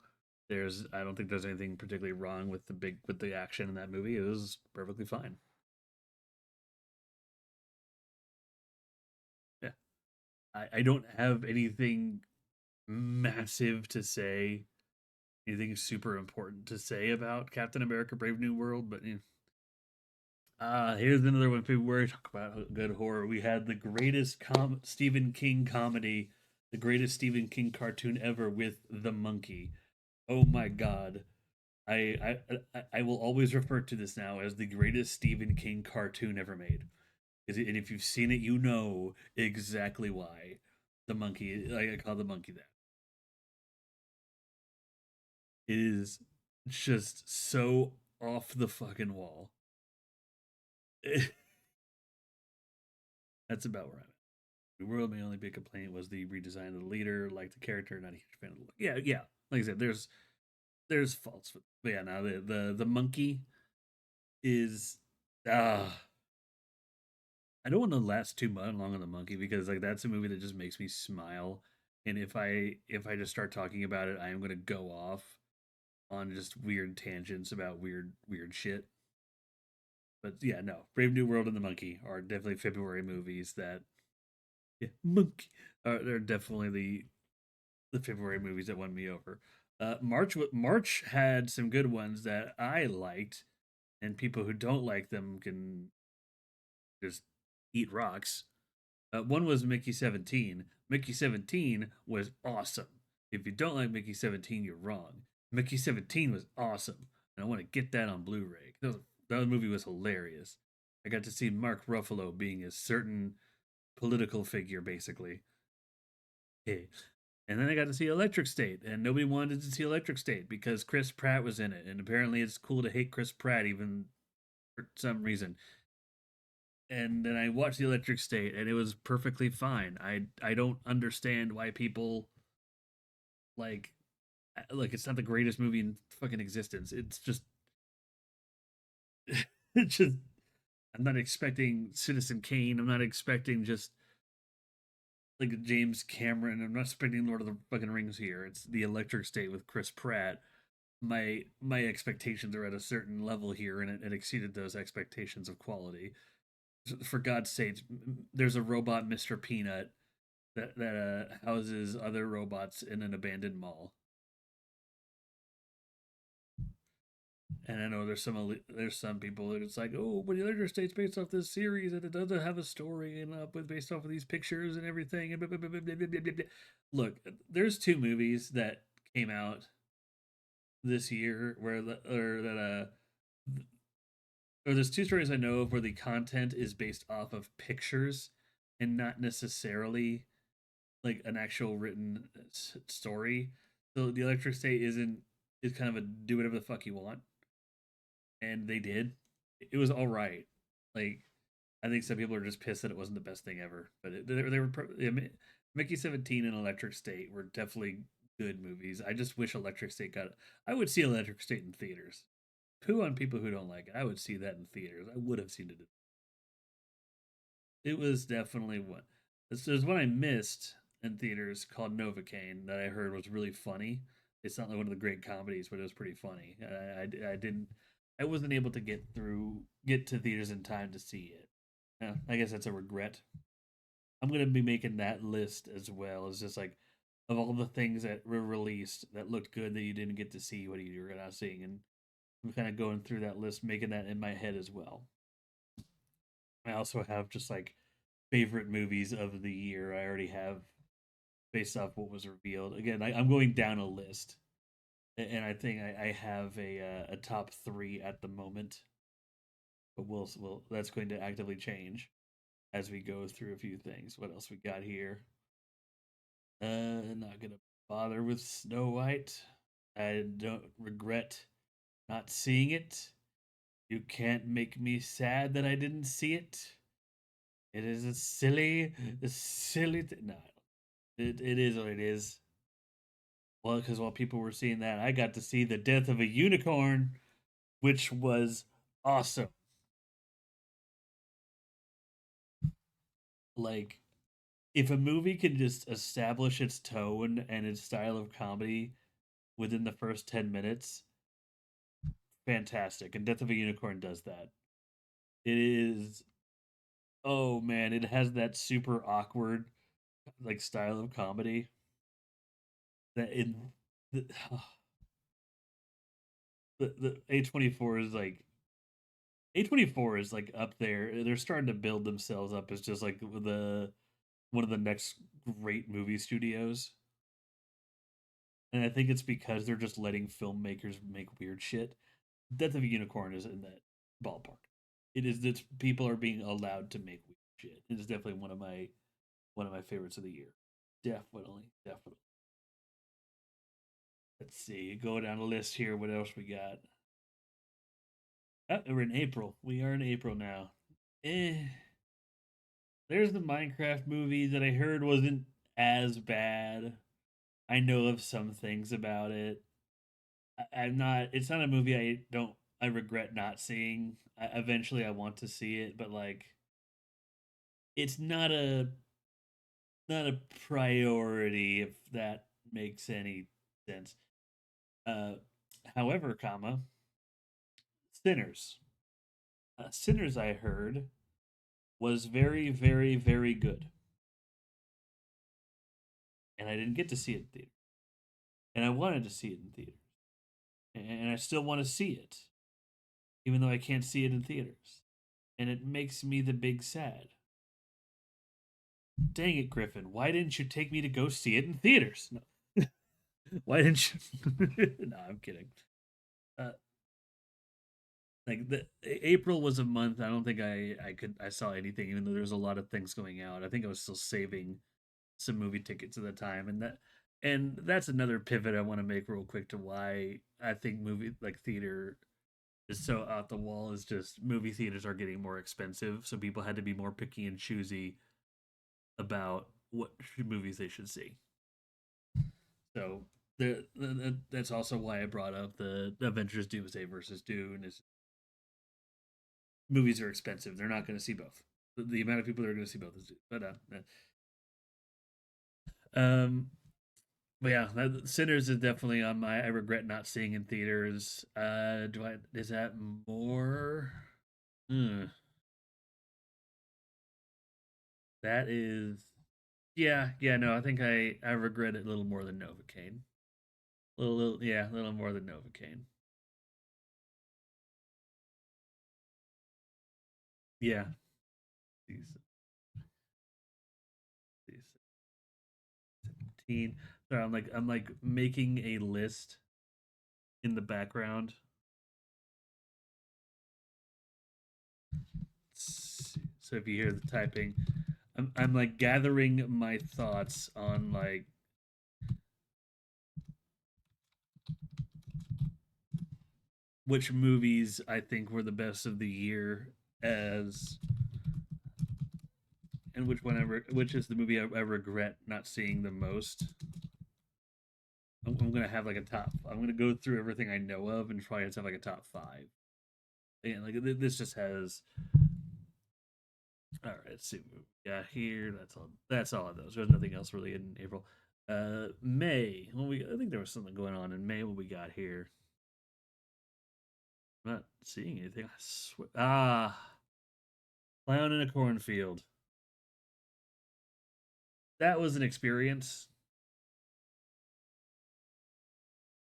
I don't think there's anything particularly wrong with the action in that movie. It was perfectly fine. Yeah, I don't have anything massive to say, anything super important to say about Captain America: Brave New World, but here's another one. February, talk about good horror. We had the greatest Stephen King comedy, the greatest Stephen King cartoon ever with The Monkey. Oh my god. I will always refer to this now as the greatest Stephen King cartoon ever made. And if you've seen it, you know exactly why. The monkey, like I call the monkey that. It is just so off the fucking wall. That's about where I'm at. The world may only be a complaint was the redesign of the leader, like the character, not a huge fan of the look. Yeah, yeah. Like I said, there's faults, but yeah, now the monkey is I don't want to last too much long on the monkey because like that's a movie that just makes me smile. And if I just start talking about it, I am gonna go off on just weird tangents about weird shit. But yeah, no, Brave New World and the Monkey are definitely February movies that yeah, monkey they're definitely the February movies that won me over. March had some good ones that I liked, and people who don't like them can just eat rocks. One was Mickey 17. Mickey 17 was awesome. If you don't like Mickey 17, you're wrong. Mickey 17 was awesome. And I want to get that on Blu ray. That movie was hilarious. I got to see Mark Ruffalo being a certain political figure, basically. Hey. And then I got to see Electric State, and nobody wanted to see Electric State because Chris Pratt was in it. And apparently it's cool to hate Chris Pratt even for some reason. And then I watched the Electric State, and it was perfectly fine. I don't understand why people like it's not the greatest movie in fucking existence. It's just it's just I'm not expecting Citizen Kane. I'm not expecting just like James Cameron. I'm not expecting Lord of the fucking Rings here. It's the Electric State with Chris Pratt. My expectations are at a certain level here, and it exceeded those expectations of quality. For God's sake, there's a robot Mr. Peanut that houses other robots in an abandoned mall. And I know there's some people that it's like, oh, but the other state's based off this series and it doesn't have a story and with based off of these pictures and everything. And blah, blah, blah, blah, blah, blah, blah. Look, there's two movies that came out this year where or there's two stories I know of where the content is based off of pictures and not necessarily like an actual written story. So the Electric State is kind of a do whatever the fuck you want, and they did. It was all right. Like I think some people are just pissed that it wasn't the best thing ever, but they were Mickey 17 and Electric State were definitely good movies. I just wish Electric State got. I would see Electric State in theaters. Poo on people who don't like it. I would see that in theaters. I would have seen it. It was definitely one. There's one I missed in theaters called Novocaine that I heard was really funny. It's not like one of the great comedies, but it was pretty funny. I didn't. I wasn't able to get to theaters in time to see it. Yeah, I guess that's a regret. I'm gonna be making that list as well. It's just like of all the things that were released that looked good that you didn't get to see, what you were not seeing, and I'm kind of going through that list, making that in my head as well. I also have just like favorite movies of the year. I already have based off what was revealed. Again, I'm going down a list, and I think I have a top three at the moment, but we'll that's going to actively change as we go through a few things. What else we got here? Not gonna bother with Snow White. I don't regret not seeing it. You can't make me sad that I didn't see it. It is a silly thing. No, it is what it is. Well, because while people were seeing that, I got to see the death of a unicorn, which was awesome. Like, if a movie can just establish its tone and its style of comedy within the first 10 minutes, fantastic. And Death of a Unicorn does that. It is, oh man, it has that super awkward, like, style of comedy that in the, the A24 is like A24 is like up there. They're starting to build themselves up as just like the one of the next great movie studios. And I think it's because they're just letting filmmakers make weird shit. Death of a Unicorn is in that ballpark. It is that people are being allowed to make weird shit. It is definitely one of my favorites of the year. Definitely, definitely. Let's see. Go down the list here. What else we got? Oh, we're in April. We are in April now. Eh, there's the Minecraft movie that I heard wasn't as bad. I know of some things about it. I'm not. It's not a movie I don't. I regret not seeing. Eventually, I want to see it, but like, it's not a priority if that makes any sense. Uh, however, comma Sinners. Sinners, I heard was very, very, very good, and I didn't get to see it in theater, and I wanted to see it in theater, and I still want to see it, even though I can't see it in theaters, and it makes me the big sad. Dang it, Griffin! Why didn't you take me to go see it in theaters? No. Why didn't you? No, I'm kidding. Uh, like April was a month. I don't think I saw anything, even though there was a lot of things going out. I think I was still saving some movie tickets at the time, and that's another pivot I want to make real quick to why I think movie like theater is so out the wall. Is just movie theaters are getting more expensive, so people had to be more picky and choosy about what movies they should see. So that's also why I brought up the Avengers Doomsday versus Dune. Is movies are expensive; they're not going to see both. The amount of people that are going to see both is, but um, but yeah, Sinners is definitely on my. I regret not seeing in theaters. Do I? Is that more? Hmm, that is. Yeah, yeah, no, I think I regret it a little more than Novocaine. Yeah, a little more than Novocaine. Yeah, these, these 17. Sorry, I'm like making a list in the background. So if you hear the typing, I'm like gathering my thoughts on like which movies I think were the best of the year as and which is the movie I regret not seeing the most. I'm gonna have like a top. I'm gonna go through everything I know of and try to have like a top five. And like this just has. All right, let's see. Yeah, here. That's all of those. There's nothing else really in April. May. Well, I think there was something going on in May. What we got here? I'm not seeing anything. I swear. Clown in a cornfield. That was an experience.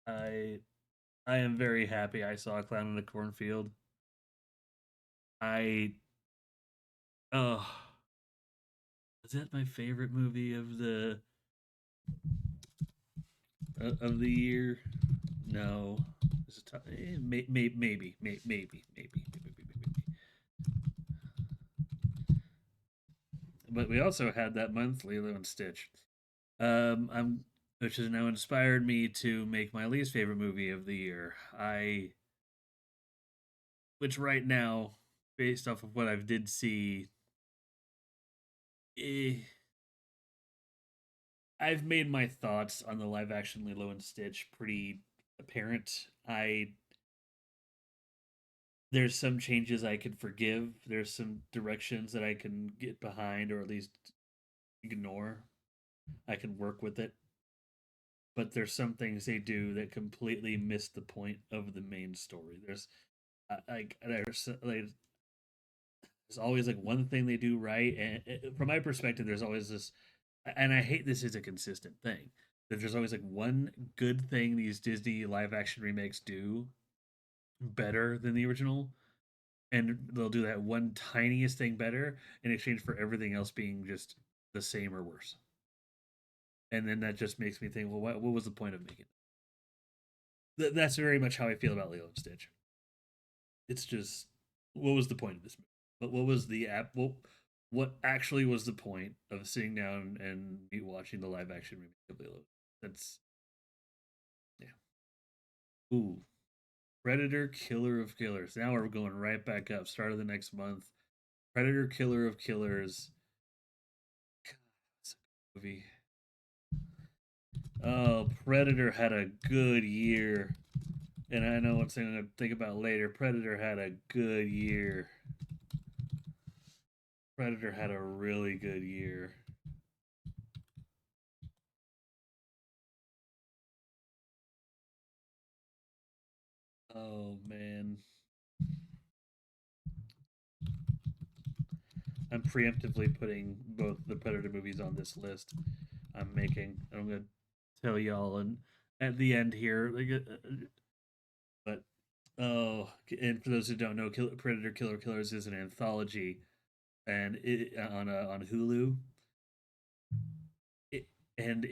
I I am very happy I saw a clown in a cornfield. I oh, is that my favorite movie of the year? No, maybe. But we also had that month Lilo and Stitch. I'm which has now inspired me to make my least favorite movie of the year. Which right now, based off of what I did see, eh, I've made my thoughts on the live action Lilo and Stitch pretty apparent. I There's some changes I can forgive. There's some directions that I can get behind or at least ignore. I can work with it. But there's some things they do that completely miss the point of the main story. There's always like one thing they do right, and from my perspective, there's always this, and I hate this is a consistent thing. That there's always like one good thing these Disney live action remakes do better than the original, and they'll do that one tiniest thing better in exchange for everything else being just the same or worse. And then that just makes me think, well, what was the point of making it? That's very much how I feel about Lilo and Stitch. It's just, what was the point of this movie? But what was the app? What actually was the point of sitting down and me watching the live action remake of Lilo? That's yeah. Ooh, Predator, Killer of Killers. Now we're going right back up. Start of the next month. Predator, Killer of Killers. God, that's a good movie. Oh, Predator had a good year. And I know what I'm going to think about later. Predator had a good year. Predator had a really good year. Oh man, I'm preemptively putting both the Predator movies on this list. I'm making. I'm gonna tell y'all and at the end here, but oh, and for those who don't know, Predator Killer Killers is an anthology, and on Hulu. It, and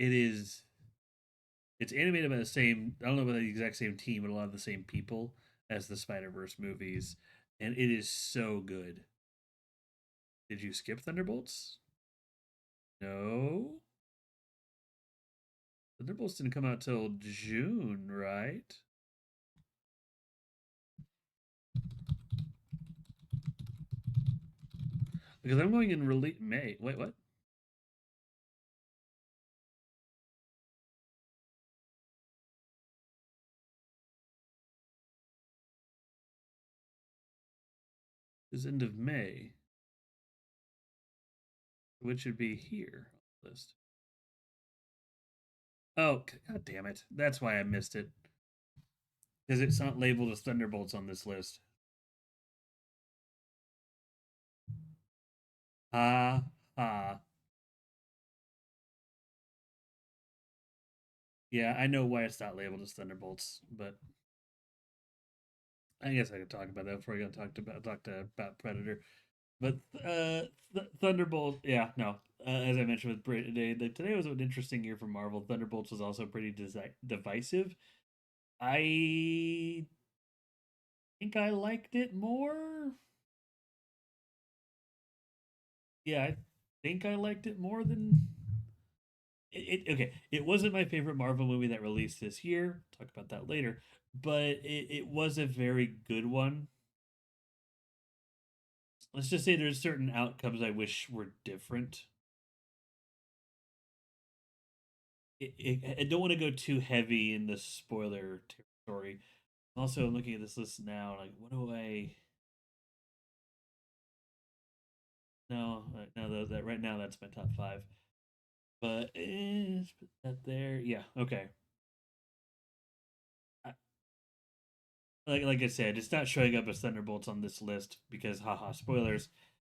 it's animated by the same. I don't know about the exact same team, but a lot of the same people as the Spider Verse movies, and it is so good. Did you skip Thunderbolts? No. Thunderbolts didn't come out till June, right? Because I'm going in release May. Wait, what? Is end of May, which should be here on the list. Oh, god damn it! That's why I missed it. Because it's not labeled as Thunderbolts on this list. Ha ha. Yeah, I know why it's not labeled as Thunderbolts, but I guess I could talk about that before I got talk about Predator. But Thunderbolt, yeah, no. As I mentioned with Brit today, today was an interesting year for Marvel. Thunderbolts was also pretty divisive. I think I liked it more. Yeah, I think I liked it more than okay. It wasn't my favorite Marvel movie that released this year. Talk about that later. But it was a very good one. Let's just say there's certain outcomes I wish were different. I don't want to go too heavy in the spoiler territory. Also, I'm looking at this list now. Like, what do I? No, no, that right now that's my top five. But put that there. Yeah, okay. I, like I said, it's not showing up as Thunderbolts on this list because, haha, spoilers.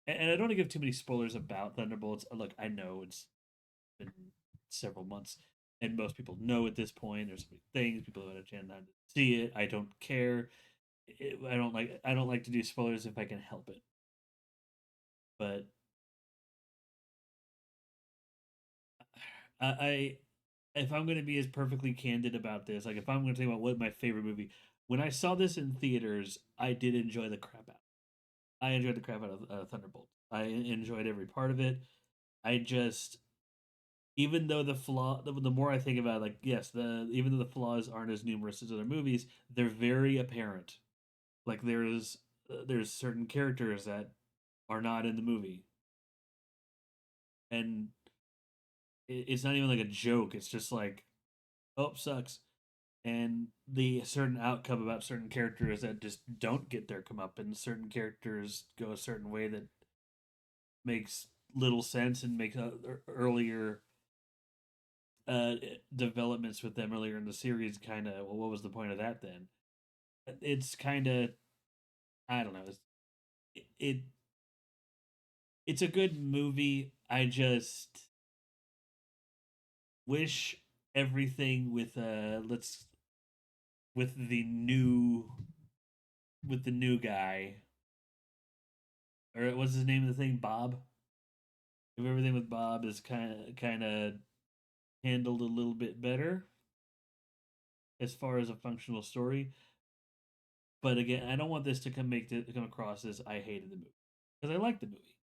And I don't want to give too many spoilers about Thunderbolts. Look, I know it's been several months, and most people know at this point. There's so many things people have had a chance to see it. I don't care. I don't like to do spoilers if I can help it. But I if I'm going to be as perfectly candid about this, like if I'm going to talk about what my favorite movie, when I saw this in theaters, I did enjoy the crap out. I enjoyed the crap out of Thunderbolt. I enjoyed every part of it. I just, even though the more I think about it, like yes, the even though the flaws aren't as numerous as other movies, they're very apparent. Like there's certain characters that are not in the movie, and it's not even like a joke. It's just like, oh, sucks. And the certain outcome about certain characters that just don't get their comeuppance. Certain characters go a certain way that makes little sense and makes earlier uh, developments with them earlier in the series kind of, well, what was the point of that then? It's kind of, I don't know. It it's a good movie. I just wish everything with let's with the new with the new guy, or what's his name of the thing, Bob. If everything with Bob is kind of handled a little bit better as far as a functional story. But again, I don't want this to come across as I hated the movie because I like the movie.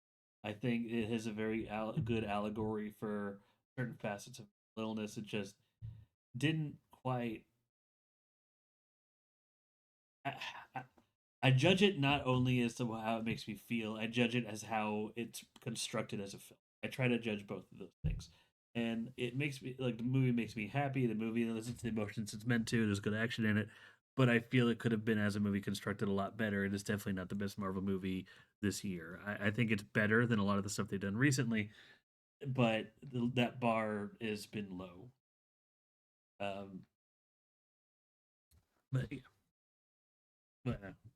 I think it has a very good allegory for certain facets of illness. It just didn't quite. I, I, I judge it not only as to how it makes me feel. I judge it as how it's constructed as a film. I try to judge both of those things, and it makes me like the movie makes me happy. The movie listens to the emotions it's meant to. There's good action in it, but I feel it could have been as a movie constructed a lot better. It is definitely not the best Marvel movie this year. I think it's better than a lot of the stuff they've done recently, but that bar has been low. Um, but yeah,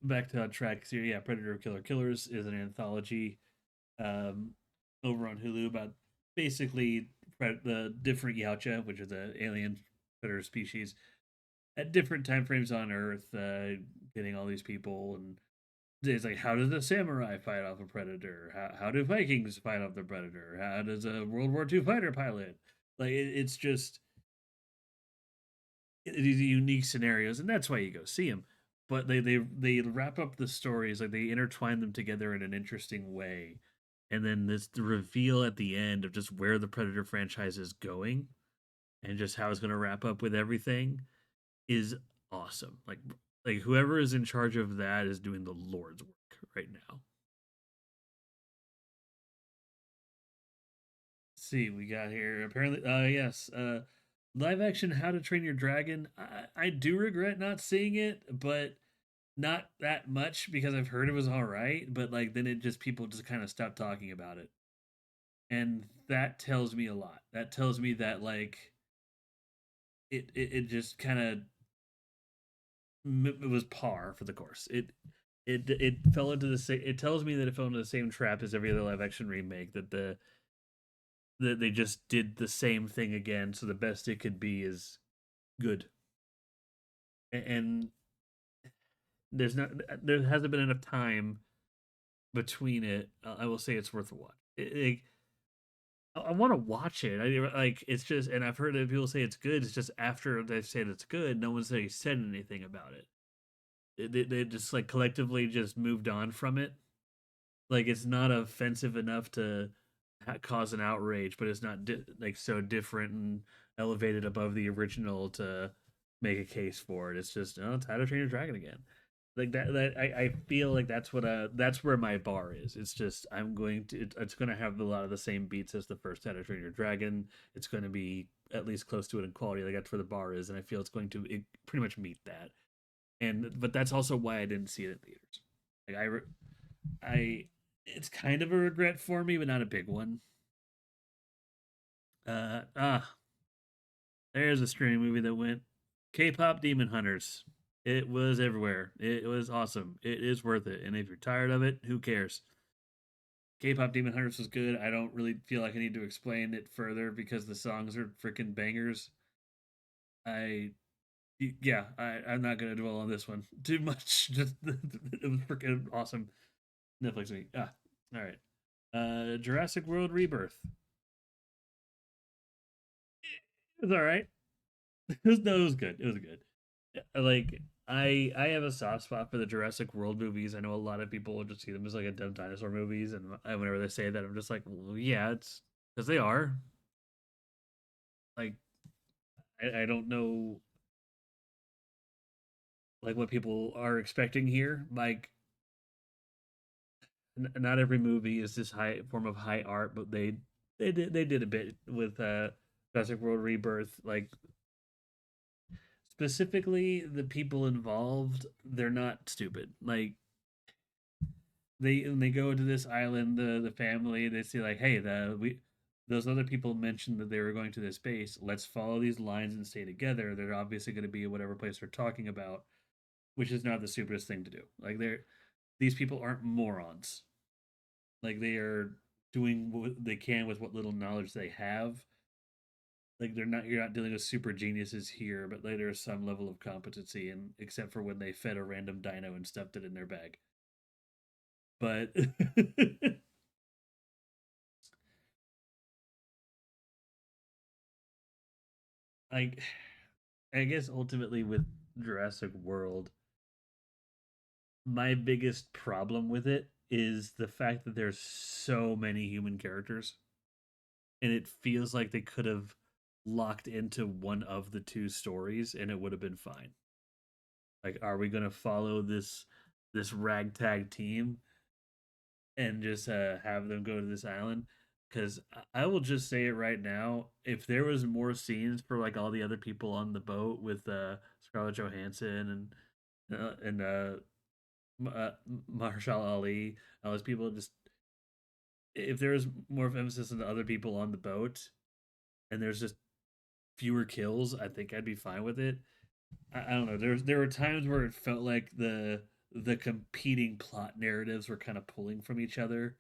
back to on track. So yeah, Predator Killer Killers is an anthology um, over on Hulu about basically the different Yautja, which are the alien predator species, at different time frames on Earth, getting all these people. And it's like, how does a samurai fight off a predator? How do Vikings fight off the predator? How does a World War II fighter pilot? Like it's just these unique scenarios, and that's why you go see them. But they wrap up the stories, like they intertwine them together in an interesting way, and then this the reveal at the end of just where the Predator franchise is going, and just how it's going to wrap up with everything is awesome. Like whoever is in charge of that is doing the Lord's work right now. Let's see, we got here apparently. Yes, live action How to Train Your Dragon. I do regret not seeing it, but not that much because I've heard it was all right, but like then it just people just kind of stopped talking about it. And that tells me a lot. That tells me that like it just kind of it was par for the course. It fell into the same. It tells me that it fell into the same trap as every other live action remake, that they just did the same thing again. So the best it could be is good, and there hasn't been enough time between it. I will say it's worth a watch. I want to watch it. Like it's just, and I've heard that people say it's good. It's just after they've said it's good, no one's really said anything about it. They just like collectively just moved on from it. Like it's not offensive enough to cause an outrage, but it's not like so different and elevated above the original to make a case for it. It's just, oh, it's How to Train Your Dragon again. Like I feel like that's where my bar is. It's just I'm going to it's going to have a lot of the same beats as the first How to Train Your Dragon. It's going to be at least close to it in quality. Like that's where the bar is, and I feel it's going to pretty much meet that. And but that's also why I didn't see it in theaters. Like I it's kind of a regret for me, but not a big one. Uh ah, there's a streaming movie that went K-pop Demon Hunters. It was everywhere. It was awesome. It is worth it. And if you're tired of it, who cares? K-pop Demon Hunters was good. I don't really feel like I need to explain it further because the songs are freaking bangers. I yeah, I'm not gonna dwell on this one too much. Just it was freaking awesome. Netflix week. All right. Jurassic World Rebirth. It was all right. No, it was good. It was good. Like I have a soft spot for the Jurassic World movies. I know a lot of people will just see them as like a dumb dinosaur movies, and whenever they say that, I'm just like, well, yeah, it's because they are. Like I don't know like what people are expecting here. Like not every movie is this high form of high art, but they did a bit with Jurassic World Rebirth. Like specifically the people involved, they're not stupid. Like they go to this island, the family, they see like, hey, the we those other people mentioned that they were going to this base. Let's follow these lines and stay together. They're obviously going to be whatever place they're talking about, which is not the stupidest thing to do. Like these people aren't morons. Like they are doing what they can with what little knowledge they have. Like you're not dealing with super geniuses here, but like there's some level of competency, and except for when they fed a random dino and stuffed it in their bag. But like I guess ultimately with Jurassic World, my biggest problem with it is the fact that there's so many human characters, and it feels like they could have locked into one of the two stories and it would have been fine. Like, are we gonna follow this ragtag team and just have them go to this island? Because I will just say it right now: if there was more scenes for like all the other people on the boat with Scarlett Johansson and uh, Marshall Ali, all those people, just if there was more emphasis on the other people on the boat, and there's just fewer kills, I think I'd be fine with it. I don't know. There were times where it felt like the competing plot narratives were kind of pulling from each other,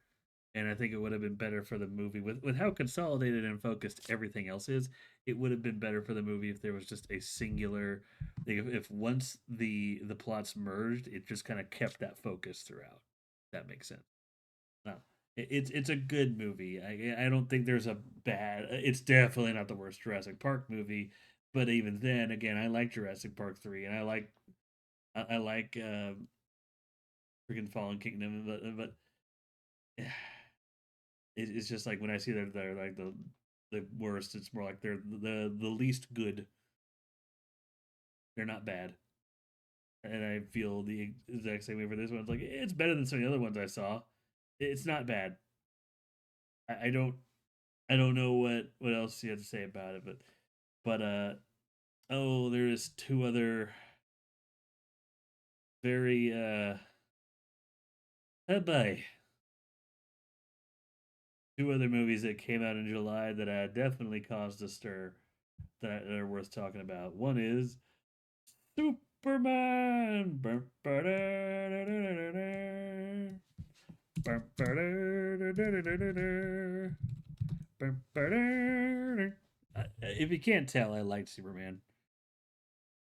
and I think it would have been better for the movie with how consolidated and focused everything else is. It would have been better for the movie if there was just a singular. Like if once the plots merged, it just kind of kept that focus throughout. That makes sense. No, it's a good movie. I don't think there's a bad. It's definitely not the worst Jurassic Park movie, but even then, again, I like Jurassic Park 3, and I like freaking Fallen Kingdom, but it's just like when I see they're like the worst. It's more like they're the least good. They're not bad, and I feel the exact same way for this one. It's like it's better than some of the other ones I saw. It's not bad. I don't I don't know what else you have to say about it, but oh, there's two other very oh boy, two other movies that came out in July that definitely caused a stir that are worth talking about. One is Superman. If you can't tell, I liked Superman.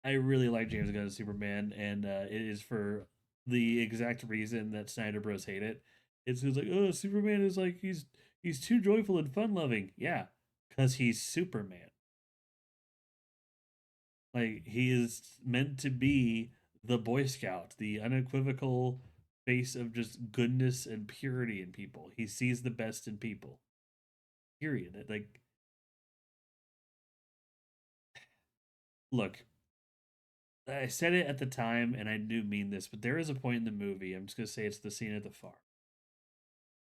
I really like James Gunn's Superman, and it is for the exact reason that Snyder Bros hate it. It's like, oh, Superman is like he's too joyful and fun loving. Yeah, because he's Superman. Like he is meant to be the Boy Scout, the unequivocal face of just goodness and purity in people. He sees the best in people. Period. Like, look, I said it at the time, and I do mean this, but there is a point in the movie. I'm just gonna say it's the scene at the farm,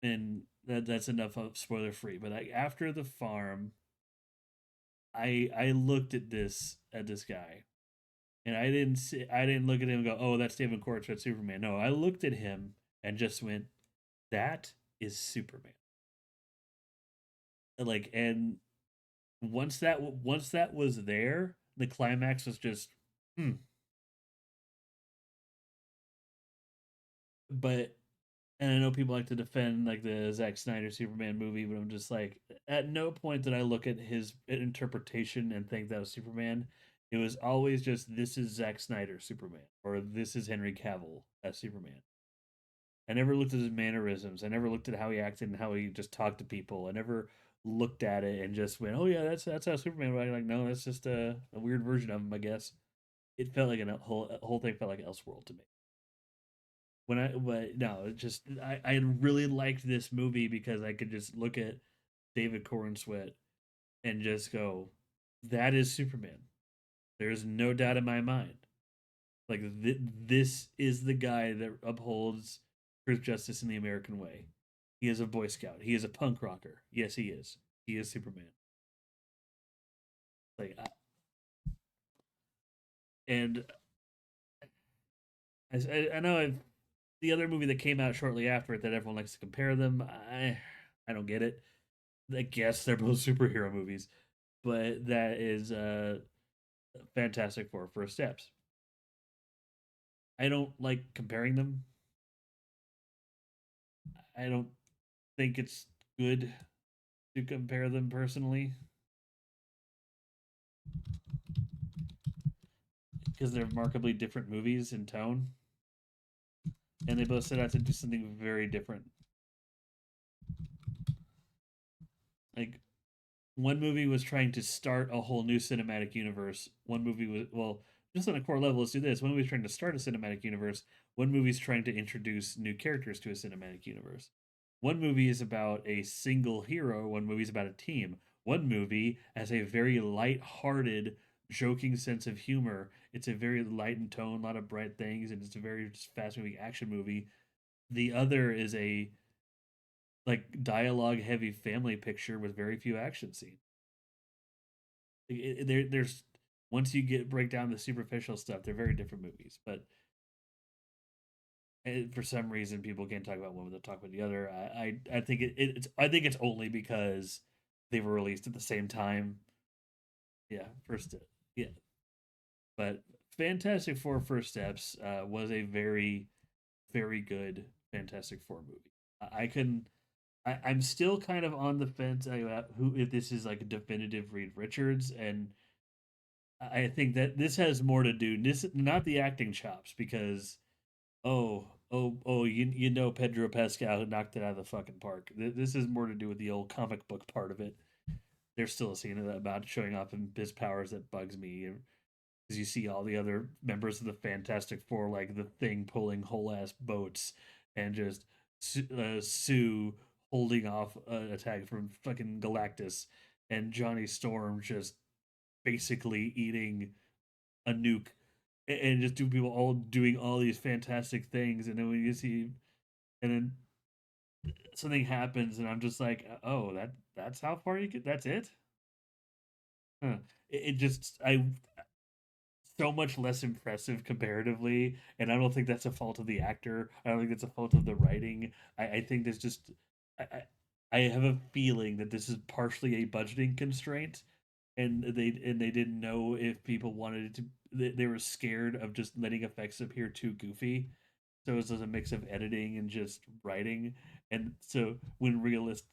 and that's enough of spoiler free. But like after the farm, I looked at this guy, and I didn't look at him and go, oh, that's David Cortez, Superman. No, I looked at him and just went, that is Superman. Like, and once that was there, the climax was just, hmm. But and I know people like to defend like the Zack Snyder Superman movie, but I'm just like, at no point did I look at his interpretation and think that was Superman. It was always just this is Zack Snyder Superman or this is Henry Cavill as Superman. I never looked at his mannerisms. I never looked at how he acted and how he just talked to people. I never looked at it and just went, "Oh yeah, that's how Superman." Was. Like, no, that's just a weird version of him, I guess. It felt like a whole thing felt like Elseworld to me. When I but no, it just I really liked this movie because I could just look at David Cornsweet and just go, that is Superman. There's no doubt in my mind. Like this is the guy that upholds truth, justice, in the American way. He is a Boy Scout. He is a punk rocker. Yes, he is. He is Superman. Like, and I know the other movie that came out shortly after it that everyone likes to compare them. I don't get it. I guess they're both superhero movies, but that is Fantastic Four First Steps. I don't like comparing them. I don't think it's good to compare them personally because they're remarkably different movies in tone, and they both set out to do something very different. Like one movie was trying to start a whole new cinematic universe. One movie was just on a core level. Let's do this. One movie's trying to start a cinematic universe. One movie's trying to introduce new characters to a cinematic universe. One movie is about a single hero. One movie's about a team. One movie has a very light-hearted, joking sense of humor. It's a very light in tone, a lot of bright things, and it's a very fast-moving action movie. The other is a like dialogue heavy family picture with very few action scenes. There's once you get break down the superficial stuff, they're very different movies. But for some reason, people can't talk about one without talking about the other. I think it's I think it's only because they were released at the same time. Yeah, first yeah, but Fantastic Four First Steps was a very good Fantastic Four movie. I can I'm still kind of on the fence about who if this is like a definitive Reed Richards, and I think that this has more to do this not the acting chops because you know Pedro Pascal knocked it out of the fucking park. This is more to do with the old comic book part of it. There's still a scene about showing off his powers that bugs me because you see all the other members of the Fantastic Four like the Thing pulling whole ass boats and just Sue holding off an attack from fucking Galactus and Johnny Storm just basically eating a nuke and just do people all doing all these fantastic things and then when you see and then something happens and I'm just like oh that's how far you get that's it huh. It just I so much less impressive comparatively and I don't think that's a fault of the actor. I don't think that's a fault of the writing. I think there's just I, I I have a feeling that this is partially a budgeting constraint and they didn't know if people wanted it to they were scared of just letting effects appear too goofy, so it was just a mix of editing and just writing, and so when realistic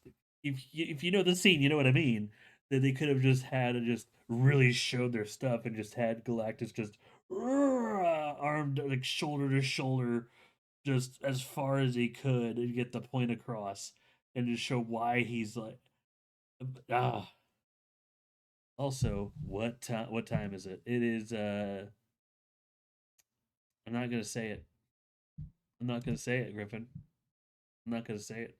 if you know the scene you know what I mean, that they could have just had and just really showed their stuff and just had Galactus just armed like shoulder to shoulder just as far as he could and get the point across and just show why he's like ah. Also, what time is it? It is I'm not gonna say it. I'm not gonna say it, Griffin. I'm not gonna say it.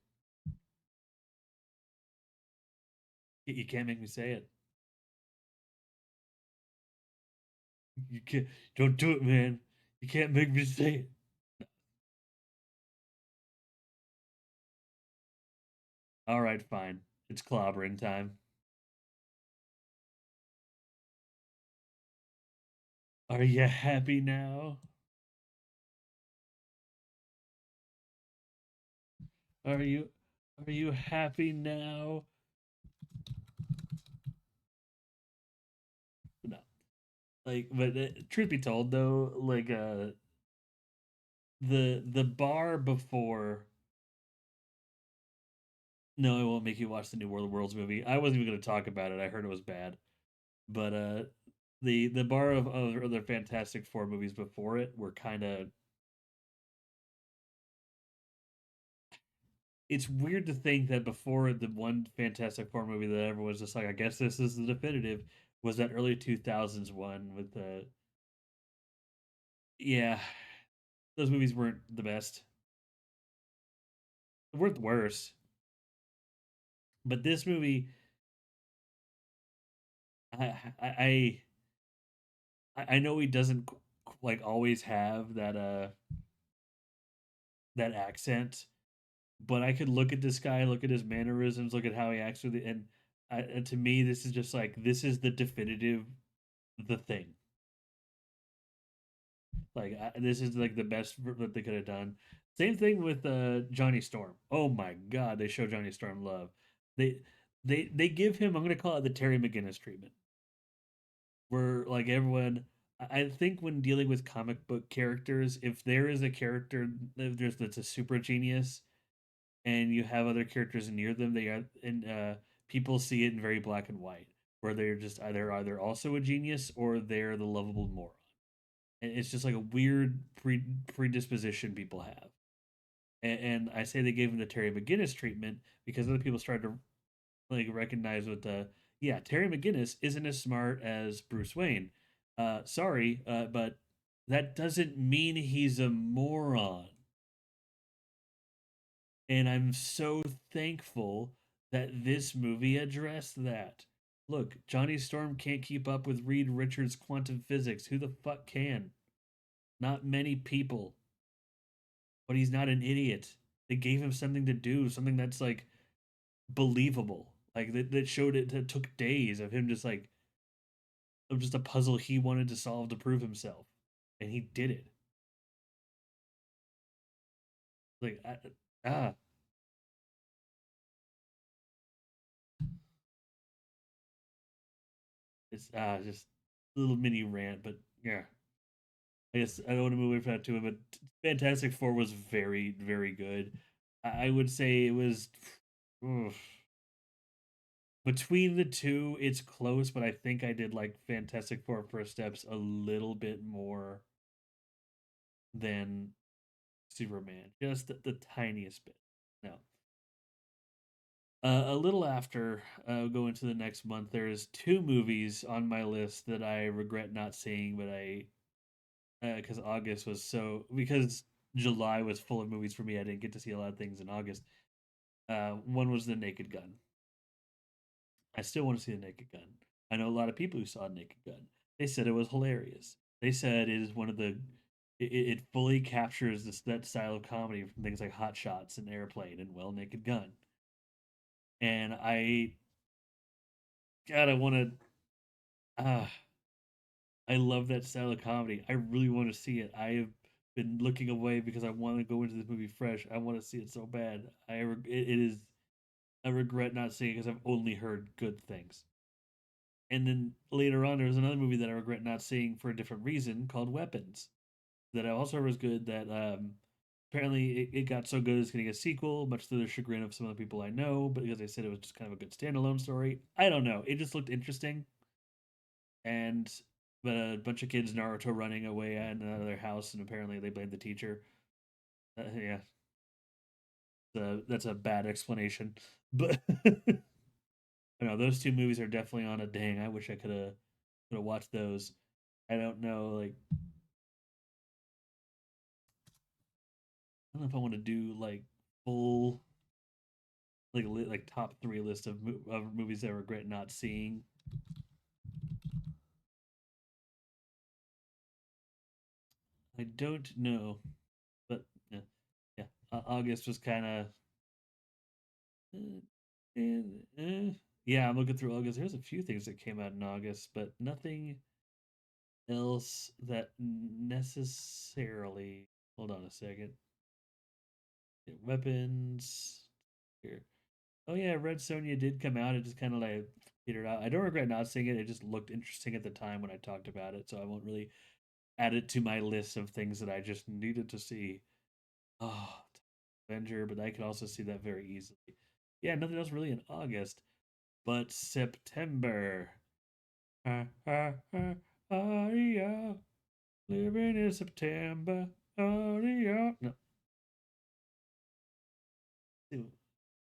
You can't make me say it. You can't. Don't do it, man. You can't make me say it. All right, fine. It's clobbering time. Are you happy now? Are you are you happy now? No. Like, but truth be told, though, like the bar before. No, I won't make you watch the new World of Worlds movie. I wasn't even going to talk about it. I heard it was bad, but the bar of the Fantastic Four movies before it were kind of. It's weird to think that before the one Fantastic Four movie that everyone was just like, I guess this is the definitive, was that early 2000s one with the. Yeah, those movies weren't the best. They weren't the worst. But this movie, I I I know he doesn't like always have that accent, but I could look at this guy, look at his mannerisms, look at how he acts with it, and to me, this is just like this is the definitive the thing. Like this is like the best that they could have done. Same thing with Johnny Storm. Oh my God, they show Johnny Storm love. They they give him. I'm gonna call it the Terry McGinnis treatment, where like everyone. I think when dealing with comic book characters, if there is a character that's a super genius, and you have other characters near them, they are and people see it in very black and white, where they're just either also a genius or they're the lovable moron. And it's just like a weird predisposition people have. And I say they gave him the Terry McGinnis treatment because other people started to like recognize with the yeah Terry McGinnis isn't as smart as Bruce Wayne. Sorry, but that doesn't mean he's a moron. And I'm so thankful that this movie addressed that. Look, Johnny Storm can't keep up with Reed Richards' quantum physics. Who the fuck can? Not many people. But he's not an idiot. They gave him something to do, something that's like believable. Like that showed it that took days of him just like of just a puzzle he wanted to solve to prove himself. And he did it. Like ah, it's just a little mini rant, but yeah. I guess I don't want to move away from that too, but Fantastic Four was very, very good. I would say it was oof. Between the two, it's close, but I think I did like Fantastic Four First Steps a little bit more than Superman, just the tiniest bit. No. A little after go into the next month, there's two movies on my list that I regret not seeing, but I because August was so because July was full of movies for me. I didn't get to see a lot of things in August. One was The Naked Gun. I still want to see The Naked Gun. I know a lot of people who saw Naked Gun. They said it was hilarious. They said it is one of the it fully captures that style of comedy from things like Hot Shots and Airplane and Well Naked Gun. And God, I want to. Ah, I love that style of comedy. I really want to see it. I have been looking away because I want to go into this movie fresh. I want to see it so bad. It is. I regret not seeing it because I've only heard good things. And then later on, there was another movie that I regret not seeing for a different reason called Weapons that I also heard was good. That Apparently, it got so good it's going to get a sequel, much to the chagrin of some of the people I know, but because they said it was just kind of a good standalone story. I don't know. It just looked interesting, and but a bunch of kids Naruto running away at another house, and apparently they blamed the teacher. Yeah, that's a bad explanation, but no, those two movies are definitely on a dang. I wish I could have watched those. I don't know, like I don't know if I want to do like full like top three list of movies that I regret not seeing. I don't know, but yeah, yeah. August was kind of yeah. I'm looking through August. There's a few things that came out in August, but nothing else that necessarily. Hold on a second. Weapons here. Oh yeah, Red Sonja did come out. It just kind of like petered out. I don't regret not seeing it. It just looked interesting at the time when I talked about it, so I won't really add it to my list of things that I just needed to see. Oh, Avenger, but I could also see that very easily. Yeah, nothing else really in August, but September. Ah, ah, ah, ah, yeah. Living in September. Oh, yeah. No, dude,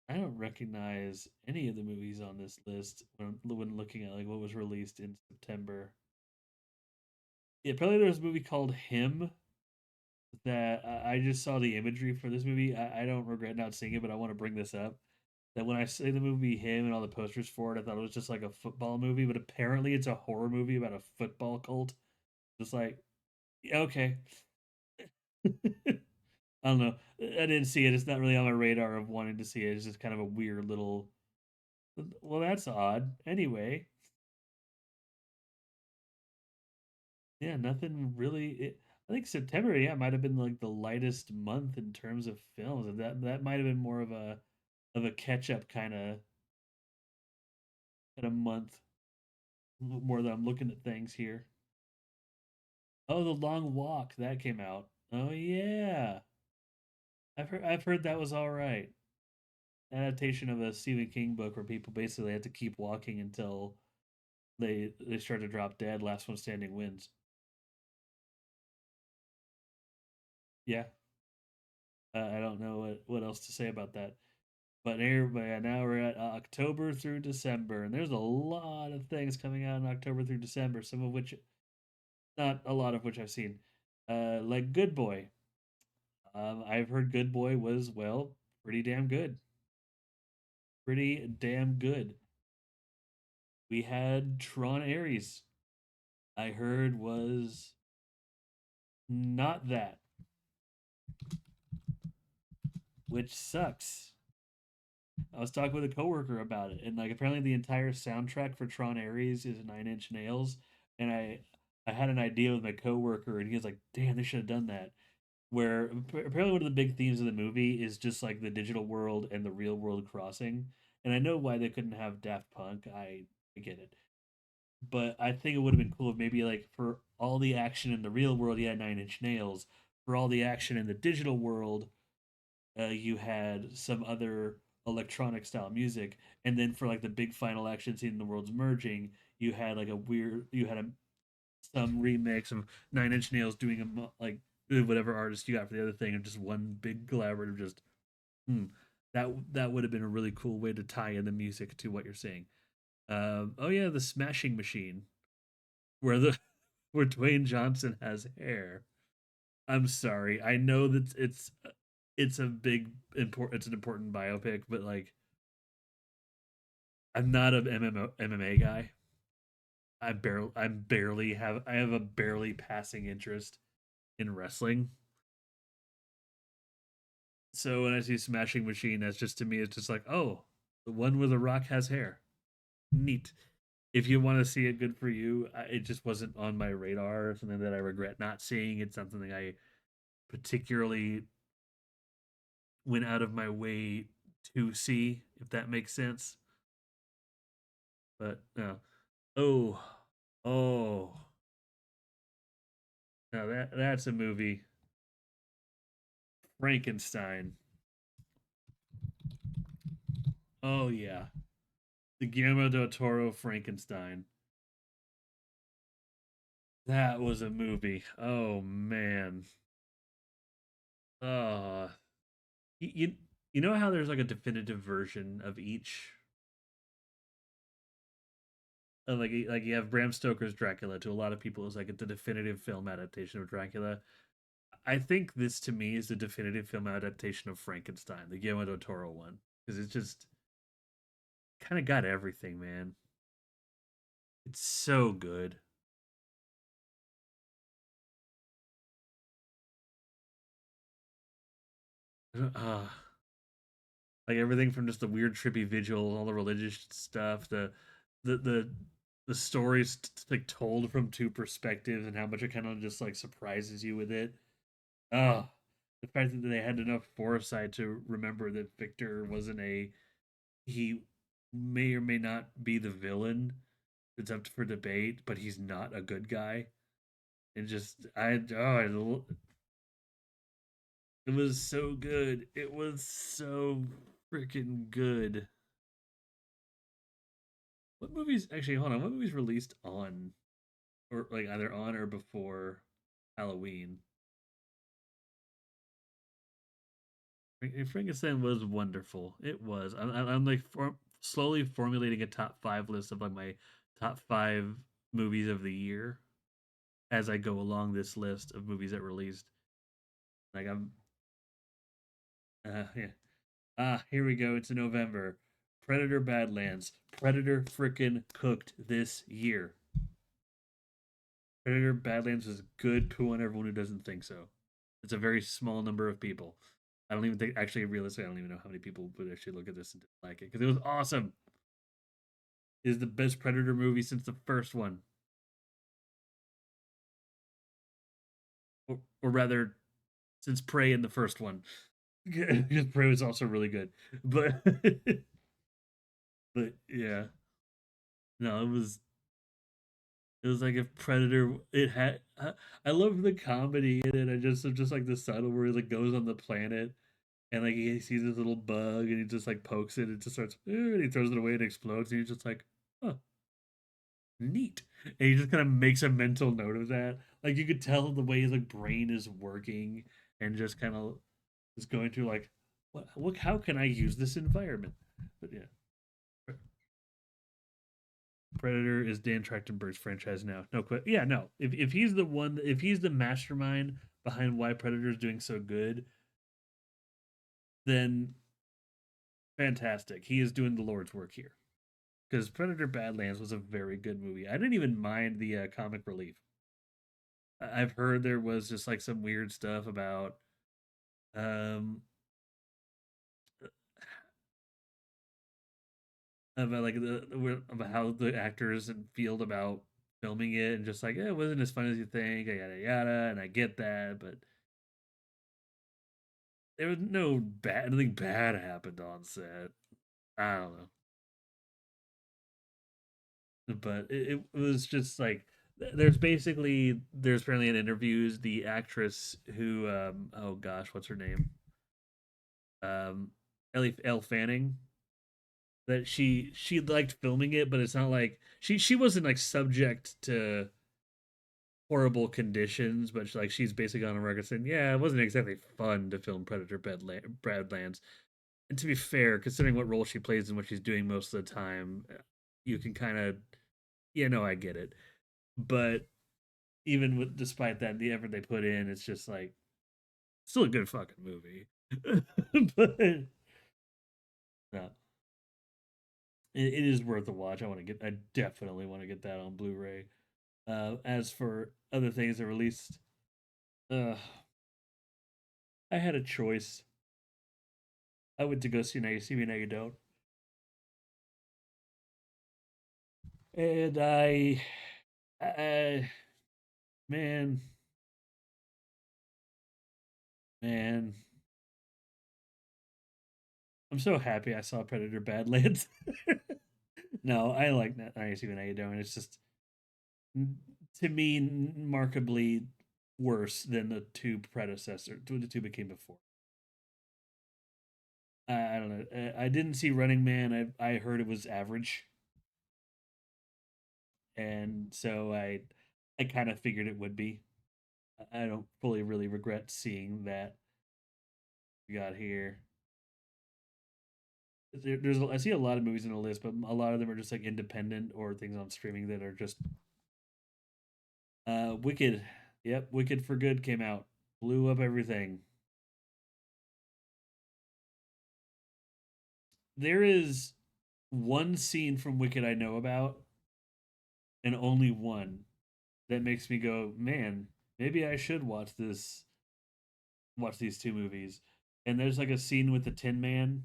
I don't recognize any of the movies on this list when looking at like what was released in September. Yeah, apparently there was a movie called Him that I just saw the imagery for this movie. I don't regret not seeing it, but I want to bring this up. That when I say the movie Him and all the posters for it, I thought it was just like a football movie, but apparently it's a horror movie about a football cult. Just like, yeah, okay. I don't know. I didn't see it. It's not really on my radar of wanting to see it. It's just kind of a weird little. Well, that's odd. Anyway, yeah, nothing really. I think September, yeah, might have been like the lightest month in terms of films, and that might have been more of a catch up kind of month. More that I'm looking at things here. Oh, The Long Walk that came out. Oh yeah, I've heard that was all right. Adaptation of a Stephen King book where people basically had to keep walking until they start to drop dead. Last one standing wins. Yeah, I don't know what else to say about that. But everybody, now we're at October through December, and there's a lot of things coming out in October through December. Some of which, not a lot of which I've seen. Like Good Boy. I've heard Good Boy was pretty damn good. Pretty damn good. We had Tron Ares. I heard was not that, which sucks. I was talking with a coworker about it, and like apparently the entire soundtrack for Tron Ares is Nine Inch Nails, and I had an idea with my coworker, and he was like, "Damn, they should have done that." Where apparently one of the big themes of the movie is just like the digital world and the real world crossing, and I know why they couldn't have Daft Punk. I get it, but I think it would have been cool if maybe like for all the action in the real world, you had Nine Inch Nails. For all the action in the digital world, you had some other electronic style music, and then for like the big final action scene in the world's merging, you had some remix of Nine Inch Nails doing like whatever artist you got for the other thing, and just one big collaborative. Just hmm, that would have been a really cool way to tie in the music to what you're saying. Oh yeah, the Smashing Machine, where the where Dwayne Johnson has hair. I'm sorry. I know that it's a big important it's an important biopic, but like I'm not an MMA guy. I have a barely passing interest in wrestling. So when I see Smashing Machine, that's just to me it's just like, "Oh, the one where the Rock has hair." Neat. If you want to see it, good for you. It just wasn't on my radar or something that I regret not seeing. It's not something I particularly went out of my way to see, if that makes sense. But no. Oh, oh, now that's a movie. Frankenstein. Oh yeah, the Guillermo del Toro Frankenstein. That was a movie. Oh man. Uh you, you you know how there's like a definitive version of each, like you have Bram Stoker's Dracula. To a lot of people is like the definitive film adaptation of Dracula. I think this to me is the definitive film adaptation of Frankenstein, the Guillermo del Toro one, because it's just kind of got everything, man. It's so good. Uh, like everything from just the weird trippy vigil, all the religious stuff, the the the stories like told from two perspectives, and how much it kind of just like surprises you with it. Oh, the fact that they had enough foresight to remember that Victor wasn't a he may or may not be the villain. It's up for debate, but he's not a good guy. And just it was so good. It was so freaking good. What movies actually? Hold on. What movies released on or like either on or before Halloween? Frankenstein was wonderful. It was. I'm like slowly formulating a top five list of like my top five movies of the year as I go along this list of movies that released. Like yeah. Here we go. It's November. Predator Badlands. Predator frickin' cooked this year. Predator Badlands is good. Poo on everyone who doesn't think so. It's a very small number of people. I don't even think, actually, realistically, I don't even know how many people would actually look at this and like it because it was awesome. It is the best Predator movie since the first one, or rather, since Prey in the first one. Because Prey was also really good, but but yeah, no, it was like if Predator. It had. I love the comedy in it. I just like the subtle where he like goes on the planet and like he sees this little bug and he just like pokes it. It just starts and he throws it away and explodes. And he's just like, oh, neat. And he just kind of makes a mental note of that. Like you could tell the way his like brain is working and just kind of is going through like, what? How can I use this environment? But yeah. Predator is Dan Trachtenberg's franchise now. No, yeah, no. If he's the one, if he's the mastermind behind why Predator is doing so good, then fantastic. He is doing the Lord's work here. Because Predator Badlands was a very good movie. I didn't even mind the comic relief. I've heard there was just like some weird stuff um about like about how the actors feel about filming it and just like it wasn't as fun as you think, yada yada, and I get that, but there was nothing bad happened on set. I don't know, but it was just like there's apparently in interviews the actress who oh gosh, what's her name, um Ellie Elle Fanning, that she liked filming it, but it's not like she wasn't like subject to horrible conditions, but like she's basically on a record saying, yeah, it wasn't exactly fun to film Predator Badlands. And to be fair, considering what role she plays and what she's doing most of the time, you can kind of, yeah, no, I get it. But even with despite that, the effort they put in, it's just like still a good fucking movie. But no, it is worth a watch. I definitely want to get that on Blu-ray. As for other things that released, uh, I had a choice. I went to go see Now You See Me, Now You Don't. And I, man, man, I'm so happy I saw Predator Badlands. No, I like that. I see what you're doing. It's just to me markedly worse than the two predecessor, the two became before. I don't know. I didn't see Running Man. I heard it was average, and so I kind of figured it would be. I don't fully really regret seeing that we got here. I see a lot of movies in the list, but a lot of them are just like independent or things on streaming that are just Wicked. Yep, Wicked for Good came out, blew up everything. There is one scene from Wicked I know about, and only one that makes me go, man, maybe I should watch these two movies. And there's like a scene with the Tin Man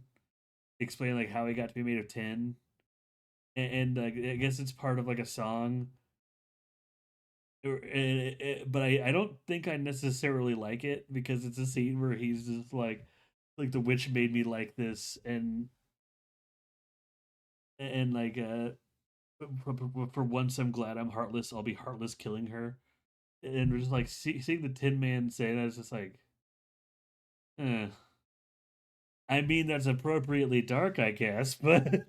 explaining like how he got to be made of tin, and I guess it's part of like a song. But I don't think I necessarily like it because it's a scene where he's just like the witch made me like this, and like for once I'm glad I'm heartless. I'll be heartless killing her, and we're just like seeing the Tin Man say that is just like, eh. I mean that's appropriately dark, I guess, but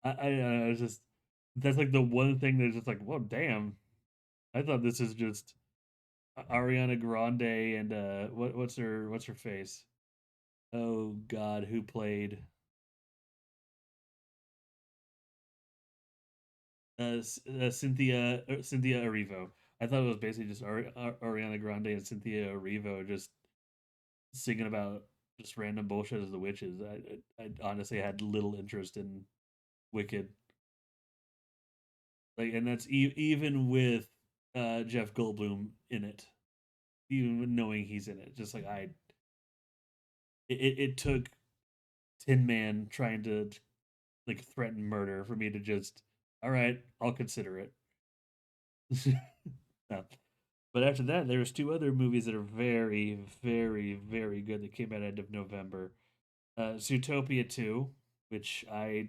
I just that's like the one thing that's just like, well, damn. I thought this is just Ariana Grande and what's her face? Oh God, who played Cynthia Erivo? I thought it was basically just Ariana Grande and Cynthia Erivo just singing about just random bullshit as the witches. I honestly had little interest in Wicked, like, and that's even with Jeff Goldblum in it, even knowing he's in it. Just like it took Tin Man trying to like threaten murder for me to just, all right, I'll consider it. No. But after that, there was two other movies that are very, very, very good that came out end of November. Zootopia 2, which I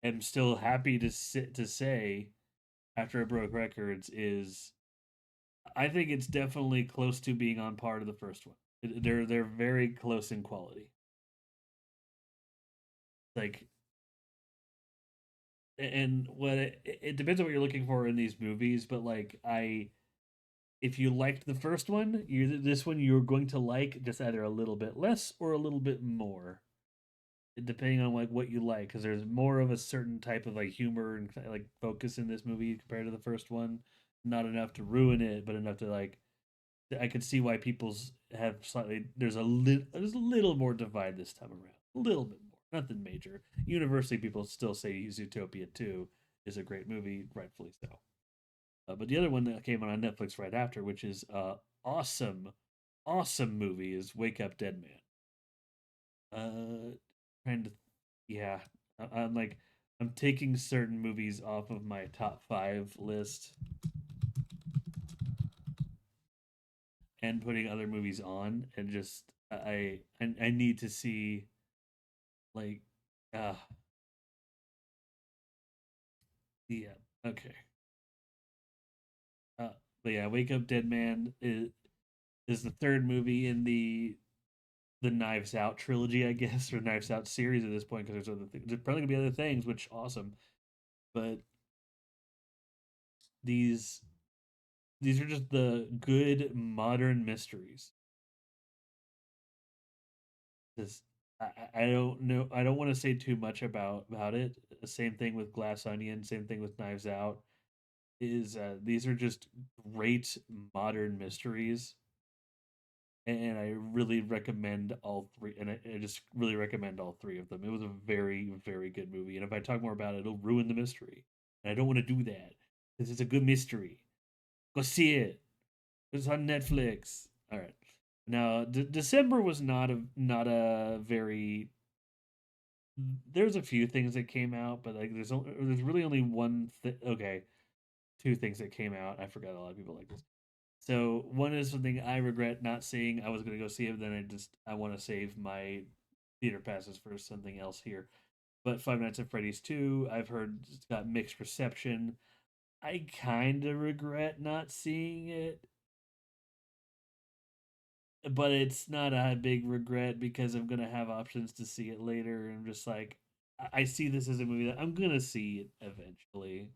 am still happy to say after it broke records is I think it's definitely close to being on par to the first one. They're very close in quality. Like, and it depends on what you're looking for in these movies, but like if you liked the first one, this one you're going to like just either a little bit less or a little bit more, depending on like what you like. Because there's more of a certain type of like humor and like focus in this movie compared to the first one. Not enough to ruin it, but enough to like I could see why people's have slightly there's a little more divide this time around, a little bit more, nothing major. Universally, people still say Zootopia 2 is a great movie, rightfully so. But the other one that came out on Netflix right after, which is awesome, awesome movie, is Wake Up Dead Man. Trying to, yeah, I'm like, I'm taking certain movies off of my top five list and putting other movies on, and just I need to see like, uh, yeah, okay, uh, but yeah, Wake Up Dead Man is the third movie in the Knives Out trilogy, I guess, or Knives Out series at this point, because there's other things. There's probably gonna be other things, which awesome. But these these are just the good modern mysteries. This I don't know. I don't want to say too much about it. The same thing with Glass Onion. Same thing with Knives Out. Is these are just great modern mysteries, and I really recommend all three. And I just really recommend all three of them. It was a very, very good movie. And if I talk more about it, it'll ruin the mystery. And I don't want to do that because it's a good mystery. Go see it. It's on Netflix. All right. Now, December was not a very. There's a few things that came out, but like there's really only one. Okay, two things that came out. I forgot a lot of people like this. So one is something I regret not seeing. I was gonna go see it, but then I want to save my theater passes for something else here. But Five Nights at Freddy's 2, I've heard it's got mixed reception. I kind of regret not seeing it, but it's not a big regret because I'm gonna have options to see it later. I'm just like, I see this as a movie that I'm gonna see it eventually.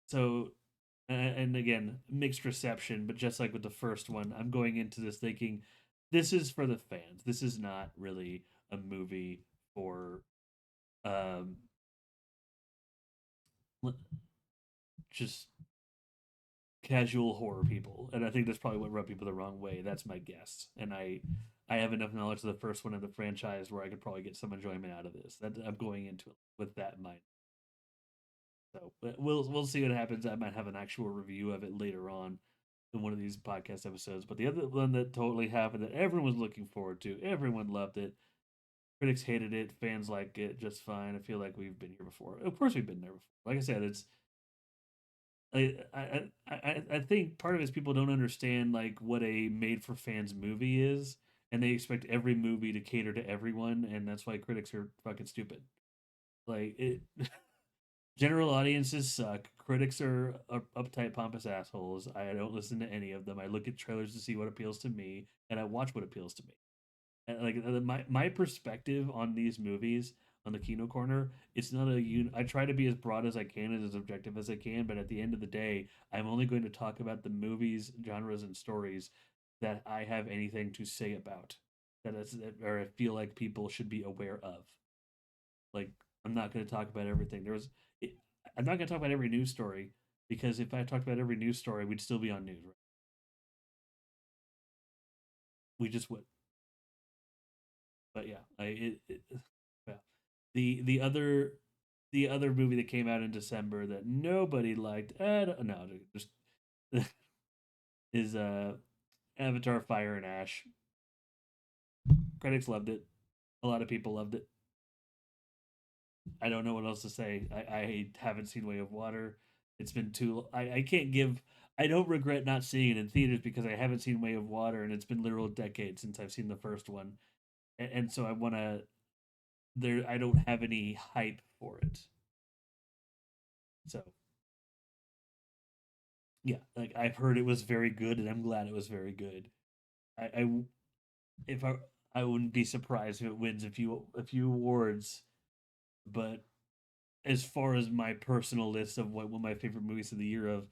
So, and again, mixed reception, but just like with the first one, I'm going into this thinking this is for the fans. This is not really a movie for um just casual horror people, and I think that's probably what rubbed people the wrong way. That's my guess, and I have enough knowledge of the first one of the franchise where I could probably get some enjoyment out of this. That I'm going into it with that in mind. So we'll see what happens. I might have an actual review of it later on in one of these podcast episodes. But the other one that totally happened that everyone was looking forward to, everyone loved it. Critics hated it, fans like it just fine. I feel like we've been here before. Of course, we've been there before. Like I said, it's I think part of it is people don't understand like what a made for fans movie is, and they expect every movie to cater to everyone, and that's why critics are fucking stupid. Like it, general audiences suck. Critics are uptight, pompous assholes. I don't listen to any of them. I look at trailers to see what appeals to me, and I watch what appeals to me. And like my perspective on these movies on the Kino Corner, it's not a I try to be as broad as I can and as objective as I can, but at the end of the day, I'm only going to talk about the movies, genres, and stories that I have anything to say about. That is, or I feel like people should be aware of. Like I'm not going to talk about everything. It, I'm not going to talk about every news story because if I talked about every news story, we'd still be on news. Right? We just would. But yeah, yeah. The the other movie that came out in December that nobody liked, no, just is Avatar: Fire and Ash. Critics loved it. A lot of people loved it. I don't know what else to say. I haven't seen Way of Water. It's been too. I can't give. I don't regret not seeing it in theaters because I haven't seen Way of Water, and it's been literal decades since I've seen the first one, and so I want to. There, I don't have any hype for it. So yeah, like I've heard it was very good, and I'm glad it was very good. I if I wouldn't be surprised if it wins a few awards, but as far as my personal list of what one of my favorite movies of the year of,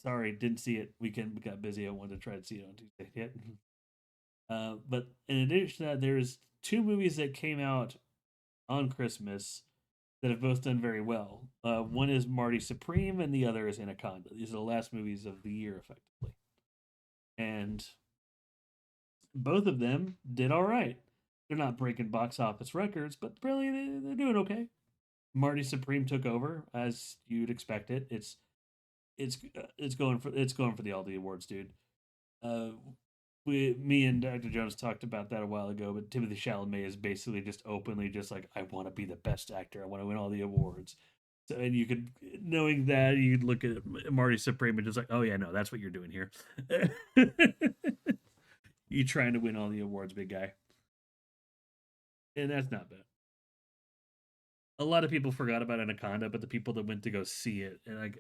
sorry, didn't see it. Weekend got busy. I wanted to try to see it on Tuesday. Yeah. But in addition to that, there's two movies that came out on Christmas that have both done very well. One is Marty Supreme, and the other is Anaconda. These are the last movies of the year, effectively, and both of them did all right. They're not breaking box office records, but really they're doing okay. Marty Supreme took over as you'd expect it. It's going for the all the awards, dude. Uh, me and Dr. Jones talked about that a while ago, but Timothy Chalamet is basically just openly just like I want to be the best actor. I want to win all the awards. So, and you could, knowing that, you'd look at Marty Supreme and just like, oh yeah, no, that's what you're doing here. You trying to win all the awards, big guy, and that's not bad. A lot of people forgot about Anaconda, but the people that went to go see it, and like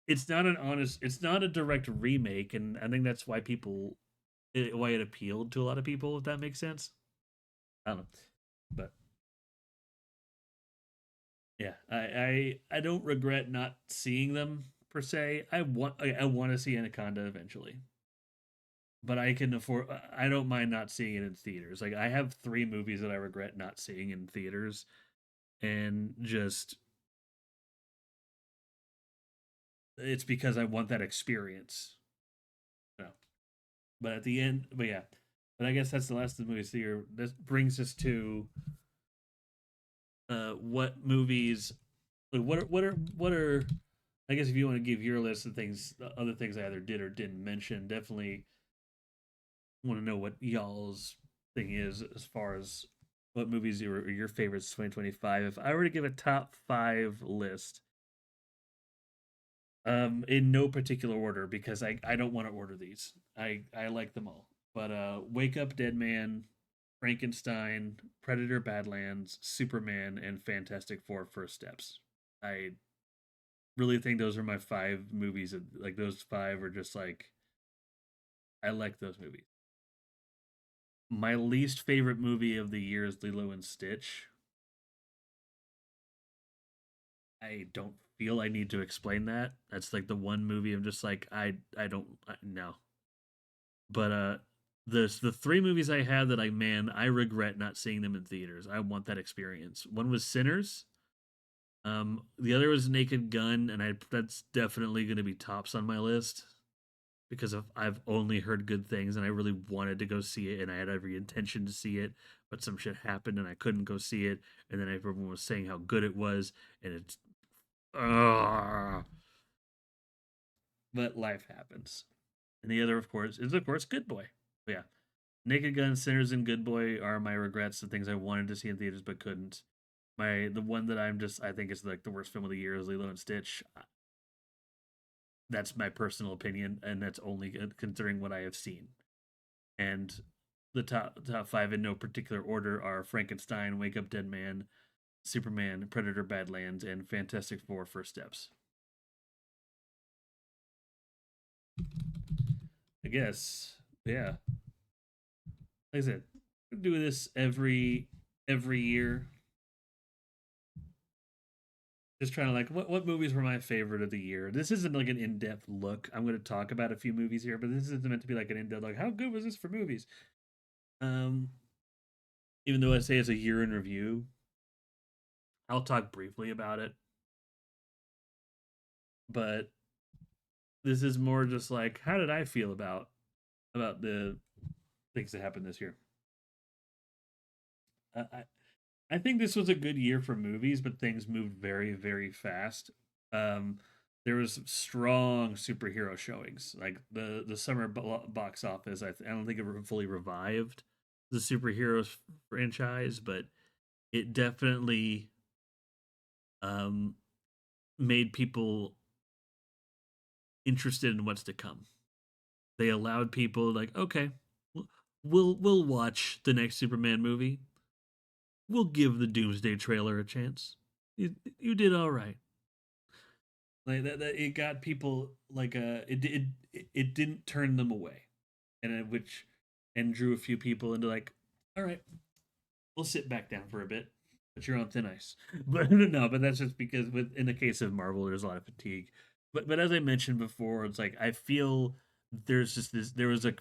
it's not an honest, it's not a direct remake, and I think that's why why it appealed to a lot of people, if that makes sense. I don't know, but yeah, I don't regret not seeing them per se. I want to see Anaconda eventually, but I can afford. I don't mind not seeing it in theaters. Like I have three movies that I regret not seeing in theaters, and just it's because I want that experience. You know? But at the end, but yeah, but I guess that's the last of the movies here. This brings us to what movies, like what are I guess if you want to give your list of things, other things I either did or didn't mention, definitely want to know what y'all's thing is as far as what movies your favorites 2025. If I were to give a top five list, in no particular order because I don't want to order these. I like them all. But Wake Up Dead Man, Frankenstein, Predator Badlands, Superman, and Fantastic Four First Steps. I really think those are my five movies. Like those five are just like I like those movies. My least favorite movie of the year is Lilo and Stitch. I don't feel I need to explain that. That's like the one movie I'm just like I don't no. But the three movies I had that I regret not seeing them in theaters. I want that experience. One was Sinners. The other was Naked Gun, and I that's definitely going to be tops on my list because I've only heard good things, and I really wanted to go see it, and I had every intention to see it, but some shit happened, and I couldn't go see it, and then everyone was saying how good it was, and it's but life happens. And the other, of course, is of course Good Boy. But yeah, Naked Gun, Sinners, and Good Boy are my regrets. The things I wanted to see in theaters but couldn't. The one that I think is like the worst film of the year is Lilo and Stitch. That's my personal opinion, and that's only considering what I have seen. And the top five in no particular order are Frankenstein, Wake Up Dead Man, Superman, Predator, Badlands, and Fantastic Four: First Steps. I guess, yeah. Like I said, we do this every year. Just trying to like what movies were my favorite of the year. This isn't like an in depth look. I'm going to talk about a few movies here, but this isn't meant to be like an in depth like how good was this for movies. Um, Even though I say it's a year in review, I'll talk briefly about it. But this is more just like how did I feel about the things that happened this year. I I think this was a good year for movies, but things moved very fast. Um, there was strong superhero showings, like the summer box office. I don't think it fully revived the superheroes franchise, but it definitely um, made people interested in what's to come. They allowed people like, okay, we'll watch the next Superman movie. We'll give the Doomsday trailer a chance. You did all right. Like that it got people like it didn't turn them away, and which and drew a few people into like, all right, we'll sit back down for a bit, but you're on thin ice. But no, but that's just because with in the case of Marvel, there's a lot of fatigue. But as I mentioned before, it's like I feel there's just this there was a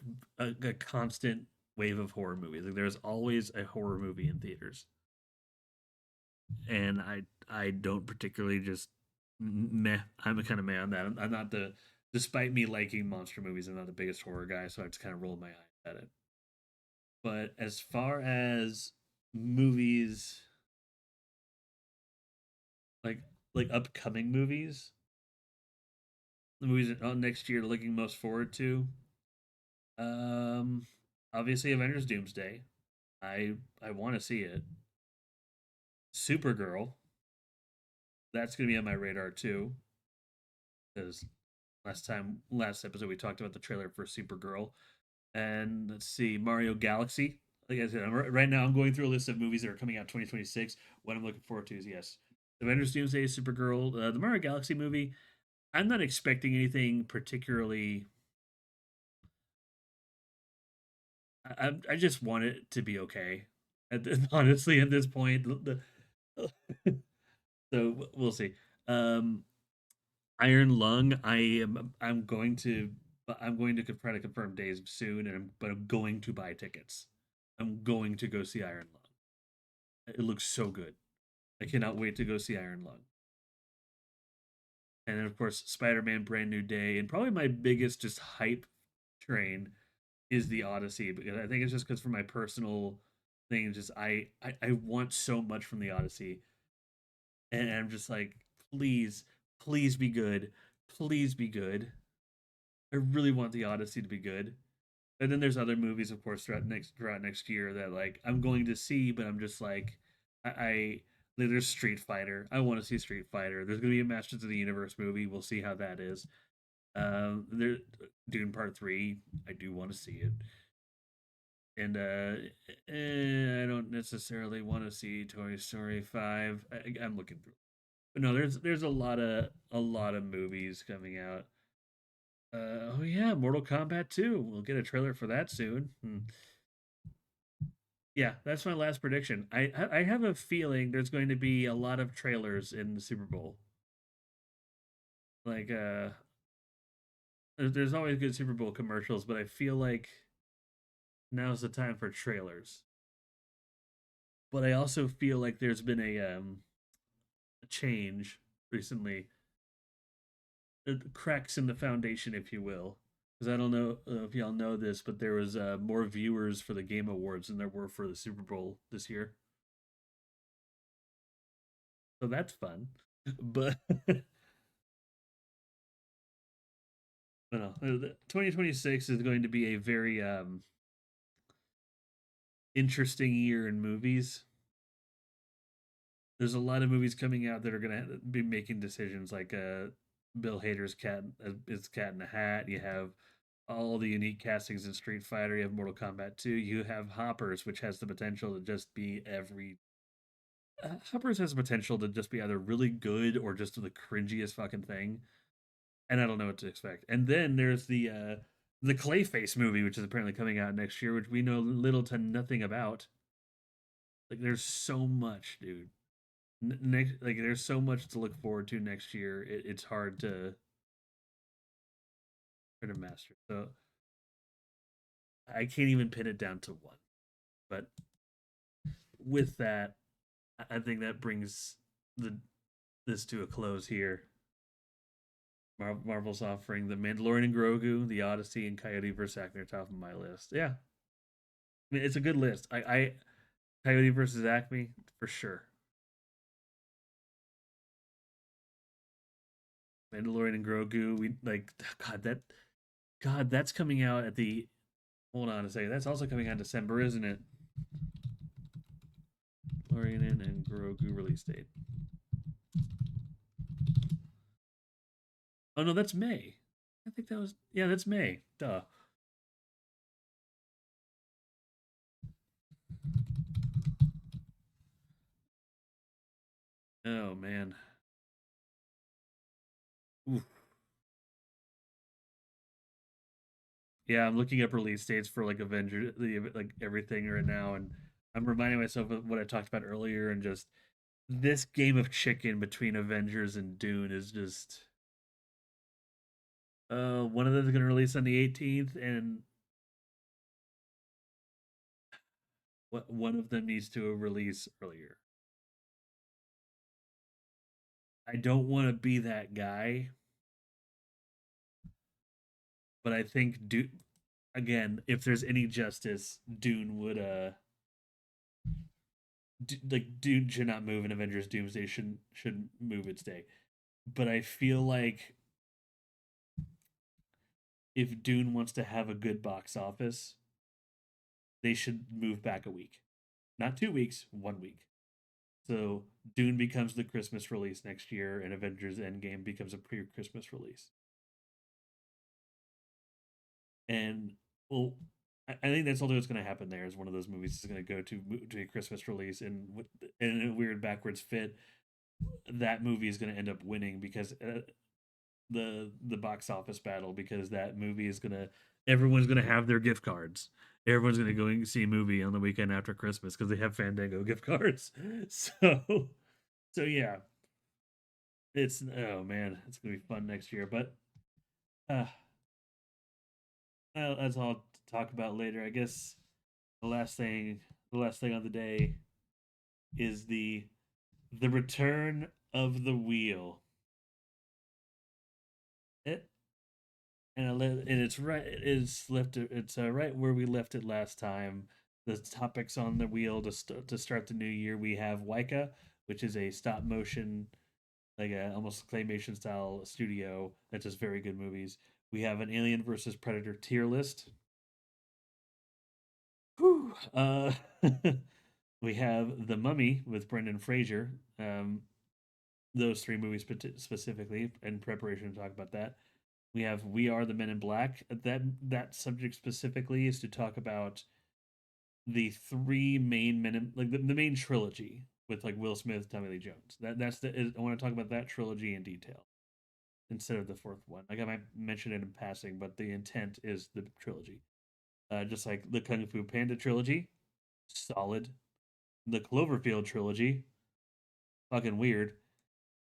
constant wave of horror movies. Like there's always a horror movie in theaters, and I don't particularly just meh. I'm a kind of meh on that. I'm not the despite me liking monster movies, I'm not the biggest horror guy, so I just kind of roll my eyes at it. But as far as movies like upcoming movies, the movies next year looking most forward to, um, obviously Avengers Doomsday. I want to see it. Supergirl, that's gonna be on my radar too, because last episode we talked about the trailer for Supergirl, and let's see Mario Galaxy. Like I said, right now I'm going through a list of movies that are coming out 2026. What I'm looking forward to is yes, Avengers Doomsday, Supergirl, the Mario Galaxy movie. I'm not expecting anything particularly. I just want it to be okay. Honestly, at this point, so we'll see. Um, Iron Lung. I'm going to try to confirm days soon, but I'm going to buy tickets. I'm going to go see Iron Lung. It looks so good. I cannot wait to go see Iron Lung. And then of course Spider-Man Brand New Day, and probably my biggest just hype train is the Odyssey, because I think it's just because for my personal thing, just I want so much from the Odyssey, and I'm just like, please be good, please be good. I really want the Odyssey to be good. And then there's other movies, of course, throughout next year that like I'm going to see, but I'm just like, I there's Street Fighter. I want to see Street Fighter. There's gonna be a Masters of the Universe movie. We'll see how that is. There, Dune Part Three. I do want to see it, and I don't necessarily want to see Toy Story 5. I'm looking through. But no, there's a lot of movies coming out. Oh yeah, Mortal Kombat 2. We'll get a trailer for that soon. Yeah, that's my last prediction. I have a feeling there's going to be a lot of trailers in the Super Bowl. Like there's always good Super Bowl commercials, but I feel like now's the time for trailers. But I also feel like there's been a change recently, cracks in the foundation, if you will. Because I don't know if y'all know this, but there was more viewers for the Game Awards than there were for the Super Bowl this year. So that's fun. But no, 2026 is going to be a very interesting year in movies. There's a lot of movies coming out that are going to be making decisions like Bill Hader's Cat is Cat in the Hat. You have all the unique castings in Street Fighter. You have Mortal Kombat 2. You have Hoppers, which has the potential to just be every. Hoppers has the potential to just be either really good or just the cringiest fucking thing, and I don't know what to expect. And then there's the Clayface movie, which is apparently coming out next year, which we know little to nothing about. Like, there's so much, dude. Next, like, there's so much to look forward to next year. It's hard to master. So I can't even pin it down to one. But with that, I think that brings the this to a close here. Marvel's offering the Mandalorian and Grogu, the Odyssey, and Coyote vs. Acme are top of my list. Yeah, I mean, it's a good list. I Coyote versus Acme for sure. Mandalorian and Grogu. We like God that God that's coming out at the. Hold on a second. That's also coming out in December, isn't it? Mandalorian and Grogu release date. Oh no, that's May. I think that was that's May. Duh. Oh man. Oof. Yeah, I'm looking up release dates for like Avenger, like everything right now, and I'm reminding myself of what I talked about earlier, and just this game of chicken between Avengers and Dune is just. One of them is going to release on the 18th, and one of them needs to release earlier. I don't want to be that guy, but I think Dune. Again, if there's any justice, Dune would like Dune should not move, and Avengers Doomsday should move its day. But I feel like if Dune wants to have a good box office, they should move back a week, not 2 weeks, 1 week. So Dune becomes the Christmas release next year, and Avengers Endgame becomes a pre-Christmas release. And well, I think that's all that's going to happen. There is one of those movies is going to go to a Christmas release, and in a weird backwards fit, that movie is going to end up winning because the box office battle, because that movie is gonna everyone's gonna have their gift cards. Everyone's gonna go and see a movie on the weekend after Christmas because they have Fandango gift cards. So yeah, it's oh man, it's gonna be fun next year. But uh, that's all to talk about later. I guess the last thing, the last thing on the day is the return of the wheel. It and it's right. It's left. It's right where we left it last time. The topics on the wheel to start the new year. We have Waika, which is a stop motion, like a almost claymation style studio that does very good movies. We have an Alien versus Predator tier list. Whew. We have The Mummy with Brendan Fraser. Those three movies specifically in preparation to talk about that. We have We Are the Men in Black. That subject specifically is to talk about the three main men in, like the main trilogy, with like Will Smith, Tommy Lee Jones. I want to talk about that trilogy in detail instead of the fourth one. Like I might mention it in passing, but the intent is the trilogy. Just like the Kung Fu Panda trilogy, solid. The Cloverfield trilogy, fucking weird.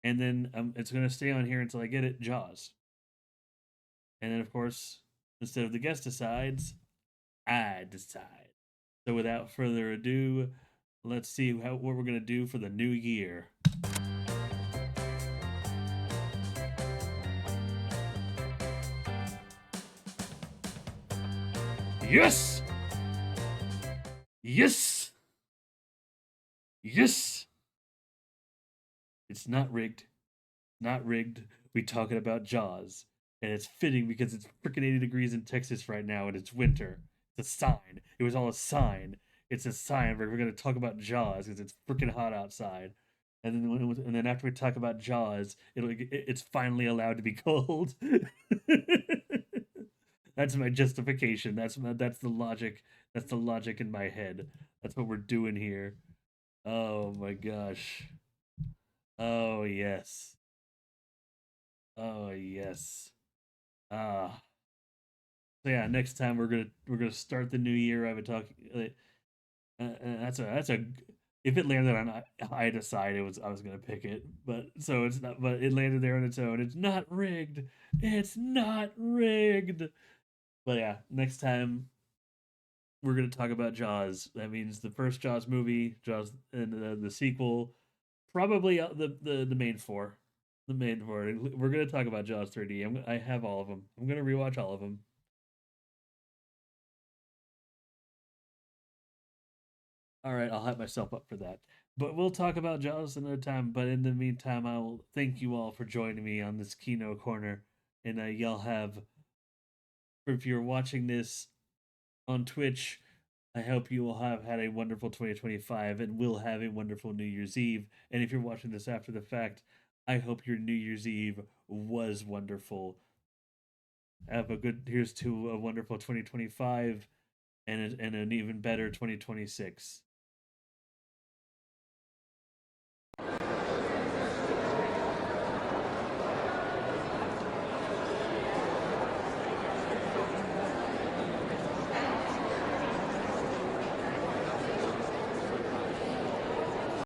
And then it's gonna stay on here until I get it. Jaws. And then of course, instead of the guest decides, I decide. So without further ado, let's see what we're gonna do for the new year. Yes, yes, yes. It's not rigged. Not rigged. We talking about Jaws, and it's fitting because it's freaking 80 degrees in Texas right now, and it's winter. It's a sign. It was all a sign. It's a sign. We're gonna talk about Jaws because it's freaking hot outside, and then after we talk about Jaws, it's finally allowed to be cold. That's my justification. That's the logic. That's the logic in my head. That's what we're doing here. Oh my gosh. Oh yes. Oh yes. Ah. So yeah, next time we're gonna start the new year. I would talk. That's a. If it landed on I decide it was I was gonna pick it, but so it's not. But it landed there on its own. It's not rigged. It's not rigged. But yeah, next time we're gonna talk about Jaws. That means the first Jaws movie, Jaws, and the sequel. Probably the main four. The main four. We're gonna talk about Jaws 3D. I have all of them. I'm gonna rewatch all of them. All right, I'll hype myself up for that. But we'll talk about Jaws another time. But in the meantime, I will thank you all for joining me on this Kino Corner. And y'all have, if you're watching this on Twitch, I hope you will have had a wonderful 2025 and will have a wonderful New Year's Eve. And if you're watching this after the fact, I hope your New Year's Eve was wonderful. Have a good, here's to a wonderful 2025 and an even better 2026.